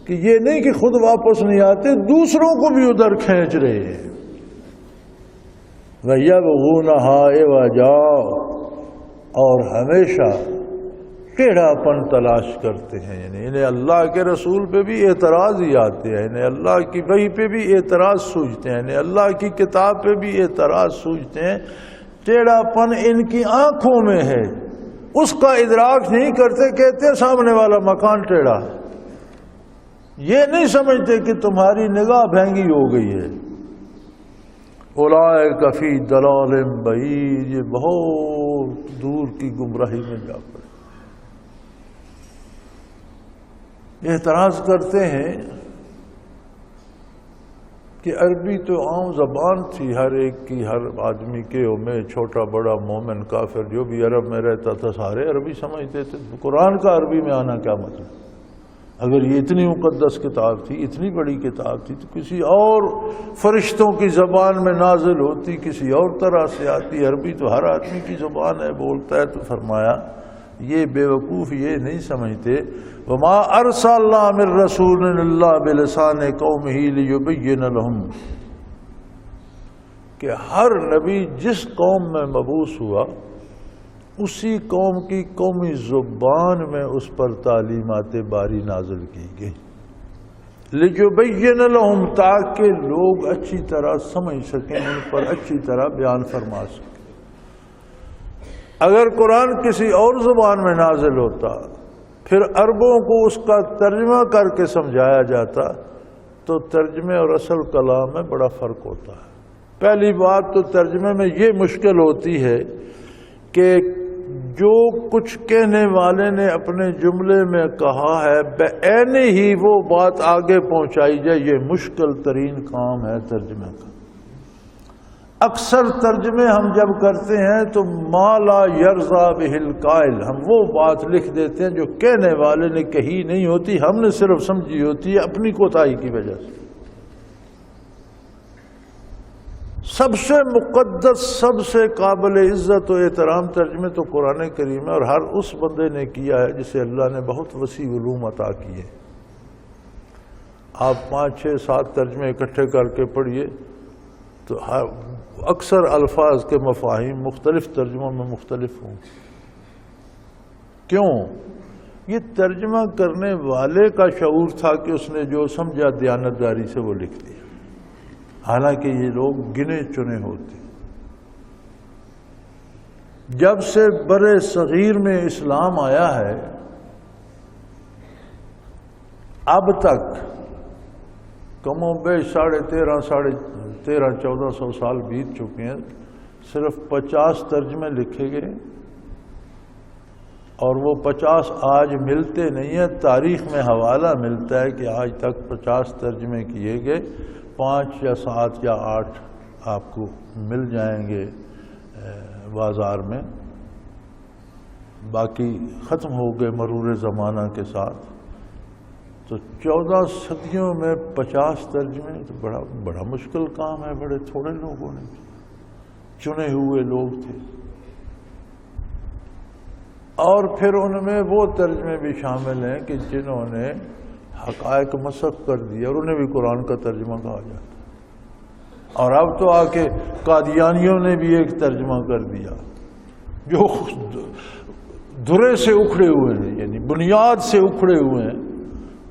کہ یہ نہیں کہ خود واپس نہیں آتے، دوسروں کو بھی ادھر کھینچ رہے ہیں. وَيَبْغُونَهَا عِوَجًا. اور ہمیشہ ٹیڑھا پن تلاش کرتے ہیں، یعنی انہیں اللہ کے رسول پہ بھی اعتراض ہی آتے ہیں، انہیں اللہ کی وحی پہ بھی اعتراض سوچتے ہیں، انہیں اللہ کی کتاب پہ بھی اعتراض سوچتے ہیں. ٹیڑھا پن ان کی آنکھوں میں ہے، اس کا ادراک نہیں کرتے. کہتے ہیں سامنے والا مکان ٹیڑھا ہے، یہ نہیں سمجھتے کہ تمہاری نگاہ بھینگی ہو گئی ہے. اولئک فی ضلال بعید. یہ بہت دور کی گمراہی میں جا پڑے. اعتراض کرتے ہیں کہ عربی تو عام زبان تھی ہر ایک کی، ہر آدمی کے میں چھوٹا بڑا مومن کافر جو بھی عرب میں رہتا تھا سارے عربی سمجھتے تھے. قرآن کا عربی میں آنا کیا مطلب؟ اگر یہ اتنی مقدس کتاب تھی، اتنی بڑی کتاب تھی، تو کسی اور فرشتوں کی زبان میں نازل ہوتی، کسی اور طرح سے آتی. عربی تو ہر آدمی کی زبان ہے، بولتا ہے. تو فرمایا یہ بے وقوف یہ نہیں سمجھتے وَمَا أَرْسَلْنَا مِن رَّسُولٍ إِلَّا بِلِسَانِ قَوْمِهِ لِيُبَيِّنَ لَهُمْ. کہ ہر نبی جس قوم میں مبعوث ہوا اسی قوم کی قومی زبان میں اس پر تعلیمات باری نازل کی گئی. لِيُبَيِّنَ لَهُمْ. تاکہ لوگ اچھی طرح سمجھ سکیں، ان پر اچھی طرح بیان فرما سکیں. اگر قرآن کسی اور زبان میں نازل ہوتا، پھر عربوں کو اس کا ترجمہ کر کے سمجھایا جاتا، تو ترجمے اور اصل کلام میں بڑا فرق ہوتا ہے. پہلی بات تو ترجمے میں یہ مشکل ہوتی ہے کہ جو کچھ کہنے والے نے اپنے جملے میں کہا ہے بعین ہی وہ بات آگے پہنچائی جائے. یہ مشکل ترین کام ہے ترجمے کا. اکثر ترجمے ہم جب کرتے ہیں تو ما لا یرضی بہ القائل، ہم وہ بات لکھ دیتے ہیں جو کہنے والے نے کہی نہیں ہوتی، ہم نے صرف سمجھی ہوتی ہے اپنی کوتاہی کی وجہ سے. سب سے مقدس، سب سے قابل عزت و احترام ترجمے تو قرآن کریم ہے، اور ہر اس بندے نے کیا ہے جسے اللہ نے بہت وسیع علوم عطا کیے. آپ 5 6 7 ترجمے اکٹھے کر کے پڑھیے تو اکثر الفاظ کے مفاہیم مختلف ترجموں میں مختلف ہوں. کیوں؟ یہ ترجمہ کرنے والے کا شعور تھا کہ اس نے جو سمجھا دیانتداری سے وہ لکھ دیا، حالانکہ یہ لوگ گنے چنے ہوتے. جب سے برے صغیر میں اسلام آیا ہے اب تک کم و بیش 13,500-1400 سال بیت چکے ہیں. صرف 50 ترجمے لکھے گئے اور وہ 50 آج ملتے نہیں ہیں. تاریخ میں حوالہ ملتا ہے کہ آج تک 50 ترجمے کیے گئے، 5 یا 7 یا 8 آپ کو مل جائیں گے بازار میں، باقی ختم ہو گئے مرور زمانہ کے ساتھ. تو 14 صدیوں میں 50 ترجمے تو بڑا مشکل کام ہے. بڑے تھوڑے لوگوں نے، چنے ہوئے لوگ تھے. اور پھر ان میں وہ ترجمے بھی شامل ہیں کہ جنہوں نے حقائق مسخ کر دیا اور انہیں بھی قرآن کا ترجمہ کہا جاتا. اور اب تو آ کے قادیانیوں نے بھی ایک ترجمہ کر دیا جو دھرے سے اکھڑے ہوئے ہیں، یعنی بنیاد سے اکھڑے ہوئے ہیں،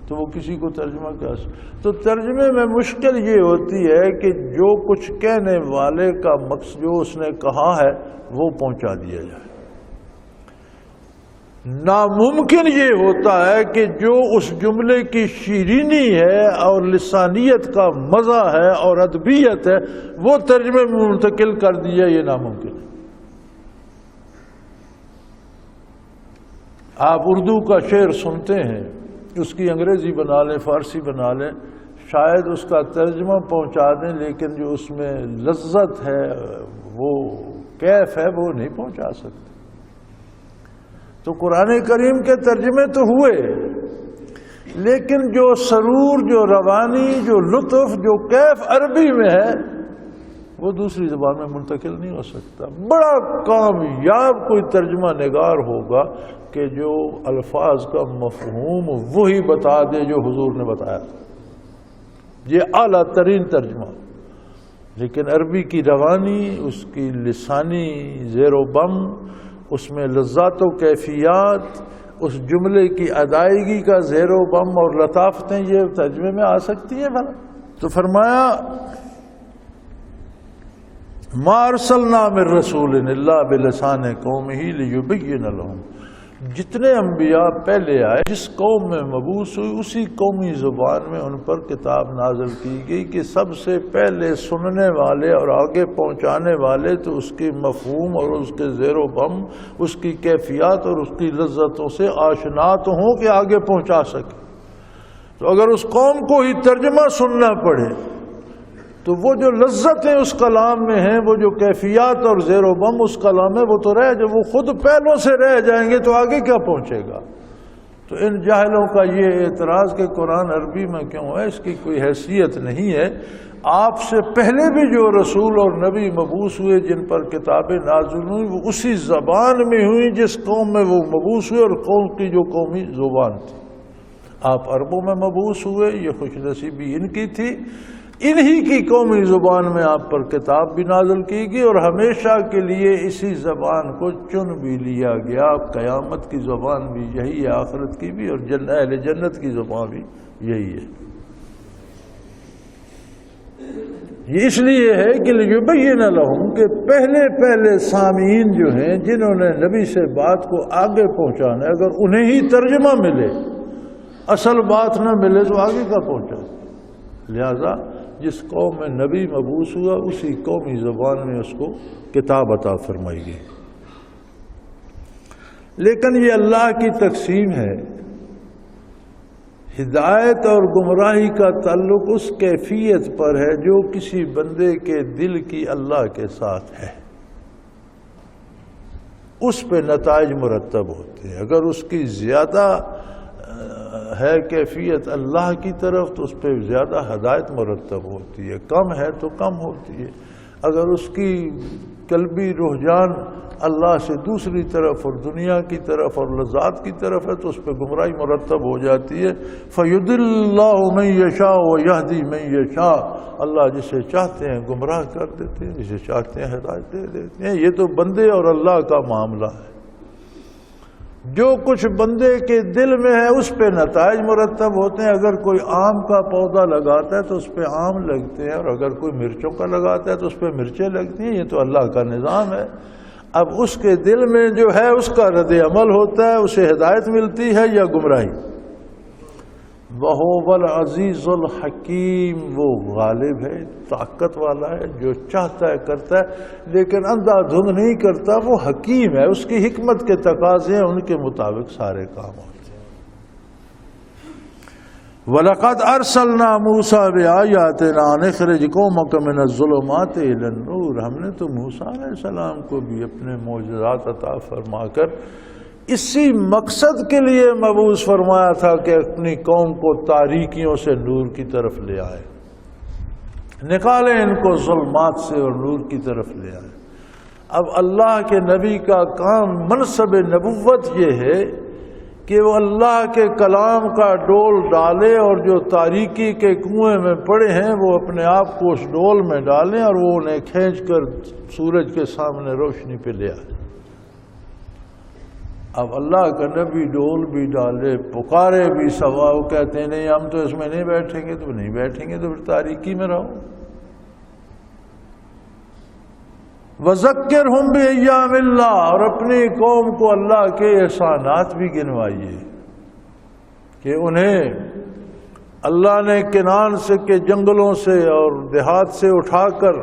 تو وہ کسی کو ترجمہ کیا. تو ترجمے میں مشکل یہ ہوتی ہے کہ جو کچھ کہنے والے کا مقصد جو اس نے کہا ہے وہ پہنچا دیا جائے. ناممکن یہ ہوتا ہے کہ جو اس جملے کی شیرینی ہے اور لسانیت کا مزہ ہے اور ادبیت ہے وہ ترجمے میں منتقل کر دیا. یہ ناممکن ہے. آپ اردو کا شعر سنتے ہیں، اس کی انگریزی بنا لیں، فارسی بنا لیں، شاید اس کا ترجمہ پہنچا دیں، لیکن جو اس میں لذت ہے، وہ کیف ہے، وہ نہیں پہنچا سکتے. تو قرآن کریم کے ترجمے تو ہوئے، لیکن جو سرور، جو روانی، جو لطف، جو کیف عربی میں ہے وہ دوسری زبان میں منتقل نہیں ہو سکتا۔ بڑا کامیاب کوئی ترجمہ نگار ہوگا کہ جو الفاظ کا مفہوم وہی بتا دے جو حضور نے بتایا، یہ اعلیٰ ترین ترجمہ۔ لیکن عربی کی روانی، اس کی لسانی زیر و بم، اس میں لذات و کیفیات، اس جملے کی ادائیگی کا زیر و بم اور لطافتیں یہ ترجمے میں آ سکتی ہیں بھلا؟ تو فرمایا ما ارسلنا من رسول الا بلسان قومہ لیبین لہم، جتنے انبیاء پہلے آئے جس قوم میں مبعوث ہوئی اسی قومی زبان میں ان پر کتاب نازل کی گئی کہ سب سے پہلے سننے والے اور آگے پہنچانے والے تو اس کے مفہوم اور اس کے زیر و بم، اس کی کیفیات اور اس کی لذتوں سے آشنا تو ہوں کہ آگے پہنچا سکے۔ تو اگر اس قوم کو ہی ترجمہ سننا پڑے تو وہ جو لذتیں اس کلام میں ہیں، وہ جو کیفیات اور زیر و بم اس کلام میں، وہ تو رہ جب وہ خود پہلوں سے رہ جائیں گے تو آگے کیا پہنچے گا؟ تو ان جاہلوں کا یہ اعتراض کہ قرآن عربی میں کیوں ہے، اس کی کوئی حیثیت نہیں ہے۔ آپ سے پہلے بھی جو رسول اور نبی مبعوث ہوئے جن پر کتابیں نازل ہوئی وہ اسی زبان میں ہوئی جس قوم میں وہ مبعوث ہوئے اور قوم کی جو قومی زبان تھی۔ آپ عربوں میں مبعوث ہوئے، یہ خوش نصیبی ان کی تھی، انہی کی قومی زبان میں آپ پر کتاب بھی نازل کی گئی اور ہمیشہ کے لیے اسی زبان کو چن بھی لیا گیا۔ قیامت کی زبان بھی یہی ہے، آخرت کی بھی، اور اہل جنت کی زبان بھی یہی ہے۔ یہ اس لیے ہے کہ لیبین لہم کہ پہلے سامعین جو ہیں جنہوں نے نبی سے بات کو آگے پہنچانا ہے، اگر انہیں ہی ترجمہ ملے، اصل بات نہ ملے تو آگے کا پہنچا۔ لہذا جس قوم میں نبی مبعوث ہوا اسی قومی زبان میں اس کو کتاب عطا فرمائی گئی۔ لیکن یہ اللہ کی تقسیم ہے، ہدایت اور گمراہی کا تعلق اس کیفیت پر ہے جو کسی بندے کے دل کی اللہ کے ساتھ ہے، اس پہ نتائج مرتب ہوتے ہیں۔ اگر اس کی زیادہ ہے کیفیت اللہ کی طرف تو اس پہ زیادہ ہدایت مرتب ہوتی ہے، کم ہے تو کم ہوتی ہے۔ اگر اس کی قلبی رجحان اللہ سے دوسری طرف اور دنیا کی طرف اور لذات کی طرف ہے تو اس پہ گمراہی مرتب ہو جاتی ہے۔ فَيُضِلُّ اللَّهُ مَن يَشَاءُ وَيَهْدِي مَن يَشَاءُ، اللہ جسے چاہتے ہیں گمراہ کر دیتے ہیں، جسے چاہتے ہیں ہدایت دے دیتے ہیں۔ یہ تو بندے اور اللہ کا معاملہ ہے۔ جو کچھ بندے کے دل میں ہے اس پہ نتائج مرتب ہوتے ہیں۔ اگر کوئی آم کا پودا لگاتا ہے تو اس پہ آم لگتے ہیں، اور اگر کوئی مرچوں کا لگاتا ہے تو اس پہ مرچیں لگتی ہیں۔ یہ تو اللہ کا نظام ہے۔ اب اس کے دل میں جو ہے اس کا رد عمل ہوتا ہے، اسے ہدایت ملتی ہے یا گمراہی۔ وَهُوَ الْعَزِيزُ الْحَكِيمُ، وہ غالب ہے، طاقت والا ہے، جو چاہتا ہے کرتا ہے، لیکن اندھا دھند نہیں کرتا۔ وہ حکیم ہے، اس کی حکمت کے تقاضے ہیں، ان کے مطابق سارے کام ہوتے ہیں۔ وَلَقَدْ أَرْسَلْنَا مُوسَىٰ بِآيَاتِنَا أَنِ اخْرِجْ قَوْمَكَ مِنَ الظُّلُمَاتِ إِلَى النُّورِ، ہم نے تو موسیٰ علیہ السلام کو بھی اپنے معجزات عطا فرما کر اسی مقصد کے لیے مبعوث فرمایا تھا کہ اپنی قوم کو تاریکیوں سے نور کی طرف لے آئے، نکالیں ان کو ظلمات سے اور نور کی طرف لے آئے۔ اب اللہ کے نبی کا کام، منصب نبوت یہ ہے کہ وہ اللہ کے کلام کا ڈول ڈالے، اور جو تاریکی کے کنویں میں پڑے ہیں وہ اپنے آپ کو اس ڈول میں ڈالیں اور وہ انہیں کھینچ کر سورج کے سامنے روشنی پہ لے آئے۔ اب اللہ کا نبی ڈول بھی ڈالے، پکارے بھی، سوا وہ کہتے ہیں نہیں ہم تو اس میں نہیں بیٹھیں گے، تو نہیں بیٹھیں گے تو پھر تاریکی میں رہو۔ وَذَكِّرْهُمْ بِأَيَّامِ اللَّهِ، اور اپنی قوم کو اللہ کے احسانات بھی گنوائیے کہ انہیں اللہ نے کنعان سے کے جنگلوں سے اور دیہات سے اٹھا کر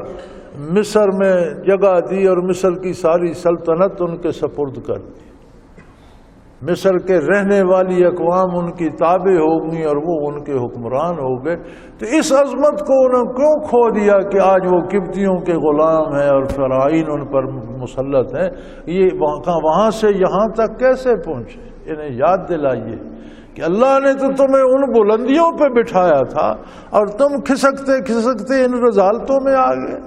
مصر میں جگہ دی، اور مصر کی ساری سلطنت ان کے سپرد کر دی۔ مصر کے رہنے والی اقوام ان کی تابع ہو گئیں اور وہ ان کے حکمران ہو گئے۔ تو اس عظمت کو انہوں نے کیوں کھو دیا کہ آج وہ قبطیوں کے غلام ہیں اور فرعون ان پر مسلط ہیں؟ یہ وہاں سے یہاں تک کیسے پہنچے؟ انہیں یاد دلائیے کہ اللہ نے تو تمہیں ان بلندیوں پہ بٹھایا تھا اور تم کھسکتے کھسکتے ان رذالتوں میں آ گئے،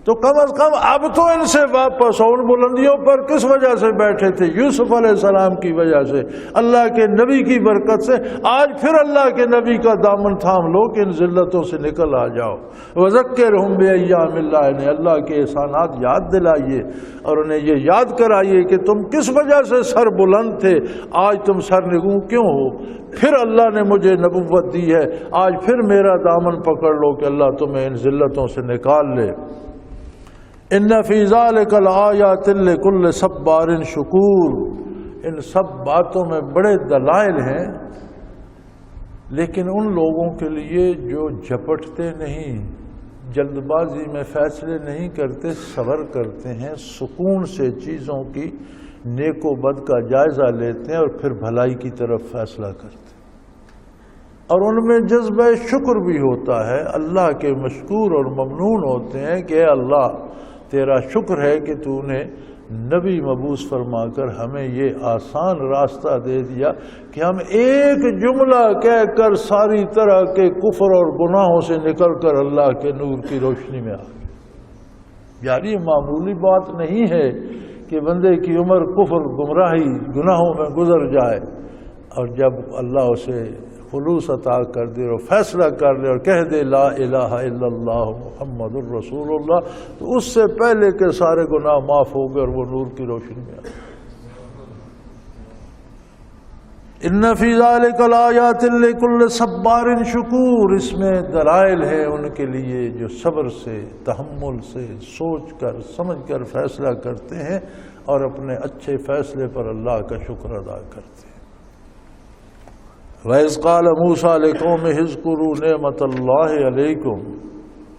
تو کم از کم اب تو ان سے واپس ہو۔ ان بلندیوں پر کس وجہ سے بیٹھے تھے؟ یوسف علیہ السلام کی وجہ سے، اللہ کے نبی کی برکت سے۔ آج پھر اللہ کے نبی کا دامن تھام لو کہ ان ذلتوں سے نکل آ جاؤ۔ وذکرہم بایام اللہ، نے اللہ کے احسانات یاد دلائیے اور انہیں یہ یاد کرائیے کہ تم کس وجہ سے سر بلند تھے، آج تم سر نگوں کیوں ہو؟ پھر اللہ نے مجھے نبوت دی ہے، آج پھر میرا دامن پکڑ لو کہ اللہ تمہیں ان ذلتوں سے نکال لے۔ ان فی ذلک لآیات لکل صبار شکور، ان سب باتوں میں بڑے دلائل ہیں، لیکن ان لوگوں کے لیے جو جھپٹتے نہیں، جلد بازی میں فیصلے نہیں کرتے، صبر کرتے ہیں، سکون سے چیزوں کی نیک و بد کا جائزہ لیتے ہیں اور پھر بھلائی کی طرف فیصلہ کرتے ہیں، اور ان میں جذبہ شکر بھی ہوتا ہے، اللہ کے مشکور اور ممنون ہوتے ہیں کہ اے اللہ تیرا شکر ہے کہ تو نے نبی مبعوث فرما کر ہمیں یہ آسان راستہ دے دیا کہ ہم ایک جملہ کہہ کر ساری طرح کے کفر اور گناہوں سے نکل کر اللہ کے نور کی روشنی میں آ گئے۔ یعنی یہ معمولی بات نہیں ہے کہ بندے کی عمر کفر، گمراہی، گناہوں میں گزر جائے اور جب اللہ اسے خلوص عطا کر دے اور فیصلہ کر لے اور کہہ دے لا الہ الا اللہ محمد الرسول اللہ، تو اس سے پہلے کے سارے گناہ معاف ہو گئے اور وہ نور کی روشنی میں آ گئے۔ ان فی ذلک لآیات لکل صبار شکور، اس میں دلائل ہے ان کے لیے جو صبر سے، تحمل سے، سوچ کر سمجھ کر فیصلہ کرتے ہیں اور اپنے اچھے فیصلے پر اللہ کا شکر ادا کرتے ہیں۔ وَإِذْ قَالَ مُوسَىٰ لِقَوْمِهِ اذْكُرُوا نِعْمَةَ اللَّهِ عَلَيْكُمْ،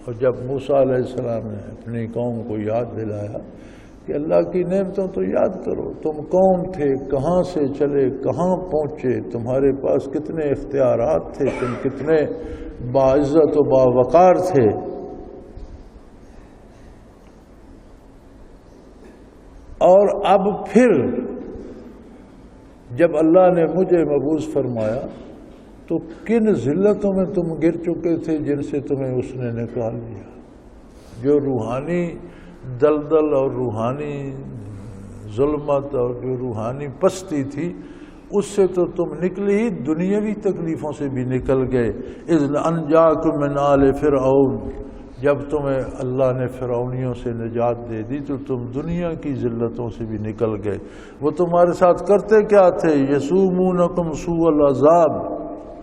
اور جب موسیٰ علیہ السلام نے اپنی قوم کو یاد دلایا کہ اللہ کی نعمتوں تو یاد کرو، تم کون تھے، کہاں سے چلے، کہاں پہنچے، تمہارے پاس کتنے اختیارات تھے، تم کتنے باعزت و باوقار تھے، اور اب پھر جب اللہ نے مجھے مبعوث فرمایا تو کن ذلتوں میں تم گر چکے تھے جن سے تمہیں اس نے نکال لیا۔ جو روحانی دلدل اور روحانی ظلمت اور جو روحانی پستی تھی، اس سے تو تم نکلے ہی، دنیاوی تکلیفوں سے بھی نکل گئے۔ اذ انجاکم من آل فرعون، جب تمہیں اللہ نے فرعونیوں سے نجات دے دی تو تم دنیا کی ذلتوں سے بھی نکل گئے۔ وہ تمہارے ساتھ کرتے کیا تھے؟ یسومونکم سوء العذاب،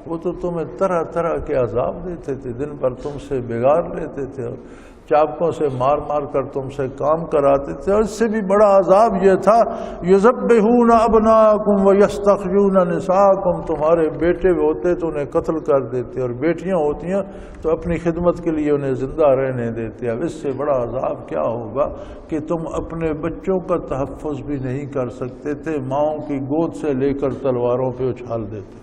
وہ تو تمہیں طرح طرح کے عذاب دیتے تھے، دن بھر تم سے بگاڑ لیتے تھے اور چاپکوں سے مار مار کر تم سے کام کراتے تھے، اور اس سے بھی بڑا عذاب یہ تھا یذبحون ابناءکم ویستحیون نساءکم، تمہارے بیٹے ہوتے تو انہیں قتل کر دیتے اور بیٹیاں ہوتی ہیں تو اپنی خدمت کے لیے انہیں زندہ رہنے دیتے۔ اب اس سے بڑا عذاب کیا ہوگا کہ تم اپنے بچوں کا تحفظ بھی نہیں کر سکتے تھے، ماؤں کی گود سے لے کر تلواروں پہ اچھال دیتے تھے۔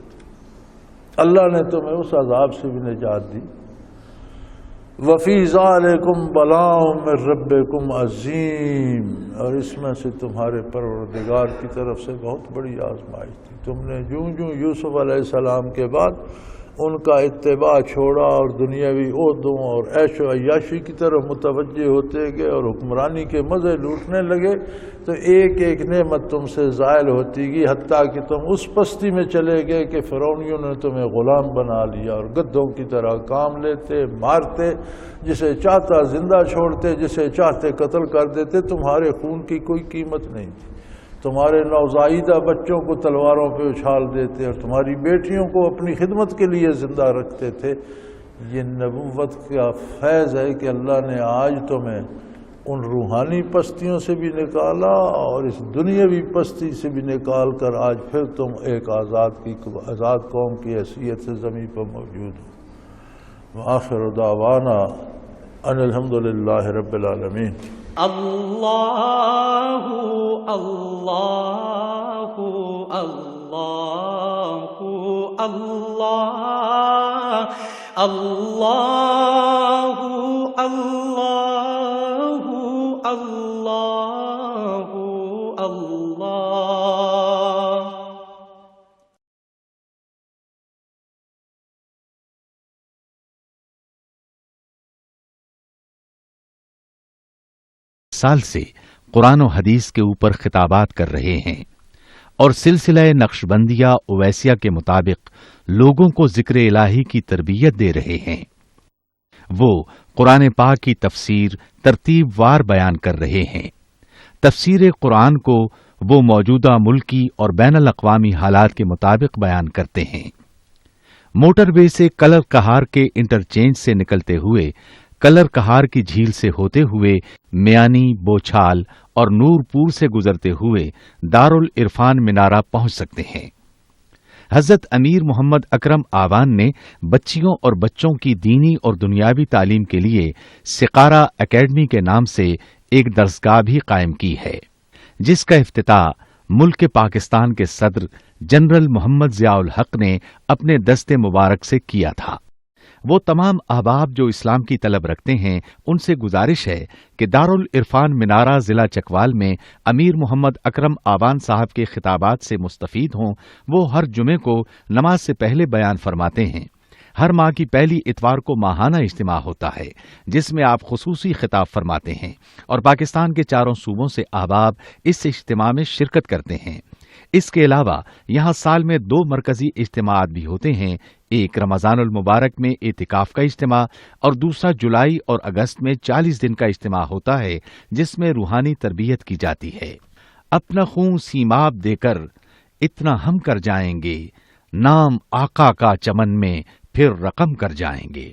اللہ نے تمہیں اس عذاب سے بھی نجات دی۔ وفی ذالکم بلاء من ربکم عظیم، اور اس میں سے تمہارے پروردگار کی طرف سے بہت بڑی آزمائش تھی۔ تم نے جوں یوسف علیہ السلام کے بعد ان کا اتباع چھوڑا اور دنیاوی عہدوں اور عیش و عیاشی کی طرف متوجہ ہوتے گئے اور حکمرانی کے مزے لوٹنے لگے تو ایک ایک نعمت تم سے زائل ہوتی گئی، حتیٰ کہ تم اس پستی میں چلے گئے کہ فرعونیوں نے تمہیں غلام بنا لیا اور گدھوں کی طرح کام لیتے، مارتے، جسے چاہتا زندہ چھوڑتے، جسے چاہتے قتل کر دیتے، تمہارے خون کی کوئی قیمت نہیں تھی، تمہارے نوزائیدہ بچوں کو تلواروں پہ اچھال دیتے اور تمہاری بیٹیوں کو اپنی خدمت کے لیے زندہ رکھتے تھے۔ یہ نبوت کا فیض ہے کہ اللہ نے آج تمہیں ان روحانی پستیوں سے بھی نکالا اور اس دنیاوی پستی سے بھی نکال کر آج پھر تم ایک آزاد قوم کی حیثیت سے زمین پر موجود ہو۔ وآخر دعوانا ان الحمدللہ رب العالمین۔ اللہ اللہ اللہ اللہ اللہ اللہ اللہ اللہ سال سے قرآن و حدیث کے اوپر خطابات کر رہے ہیں اور سلسلہ نقشبندیہ اویسیہ کے مطابق لوگوں کو ذکر الہی کی تربیت دے رہے ہیں۔ وہ قرآن پاک کی تفسیر ترتیب وار بیان کر رہے ہیں۔ تفسیر قرآن کو وہ موجودہ ملکی اور بین الاقوامی حالات کے مطابق بیان کرتے ہیں۔ موٹر وے سے کلر کہار کے انٹرچینج سے نکلتے ہوئے کلر کہار کی جھیل سے ہوتے ہوئے میانی، بوچھال اور نور پور سے گزرتے ہوئے دارالعرفان منارہ پہنچ سکتے ہیں۔ حضرت امیر محمد اکرم آوان نے بچیوں اور بچوں کی دینی اور دنیاوی تعلیم کے لیے سقارہ اکیڈمی کے نام سے ایک درسگاہ بھی قائم کی ہے، جس کا افتتاح ملک پاکستان کے صدر جنرل محمد ضیاء الحق نے اپنے دست مبارک سے کیا تھا۔ وہ تمام احباب جو اسلام کی طلب رکھتے ہیں ان سے گزارش ہے کہ دارالعرفان منارہ ضلع چکوال میں امیر محمد اکرم آوان صاحب کے خطابات سے مستفید ہوں۔ وہ ہر جمعے کو نماز سے پہلے بیان فرماتے ہیں۔ ہر ماہ کی پہلی اتوار کو ماہانہ اجتماع ہوتا ہے جس میں آپ خصوصی خطاب فرماتے ہیں اور پاکستان کے چاروں صوبوں سے احباب اس اجتماع میں شرکت کرتے ہیں۔ اس کے علاوہ یہاں سال میں 2 مرکزی اجتماعات بھی ہوتے ہیں، ایک رمضان المبارک میں اعتکاف کا اجتماع اور دوسرا جولائی اور اگست میں 40 دن کا اجتماع ہوتا ہے جس میں روحانی تربیت کی جاتی ہے۔ اپنا خون سیماب دے کر اتنا ہم کر جائیں گے، نام آقا کا چمن میں پھر رقم کر جائیں گے۔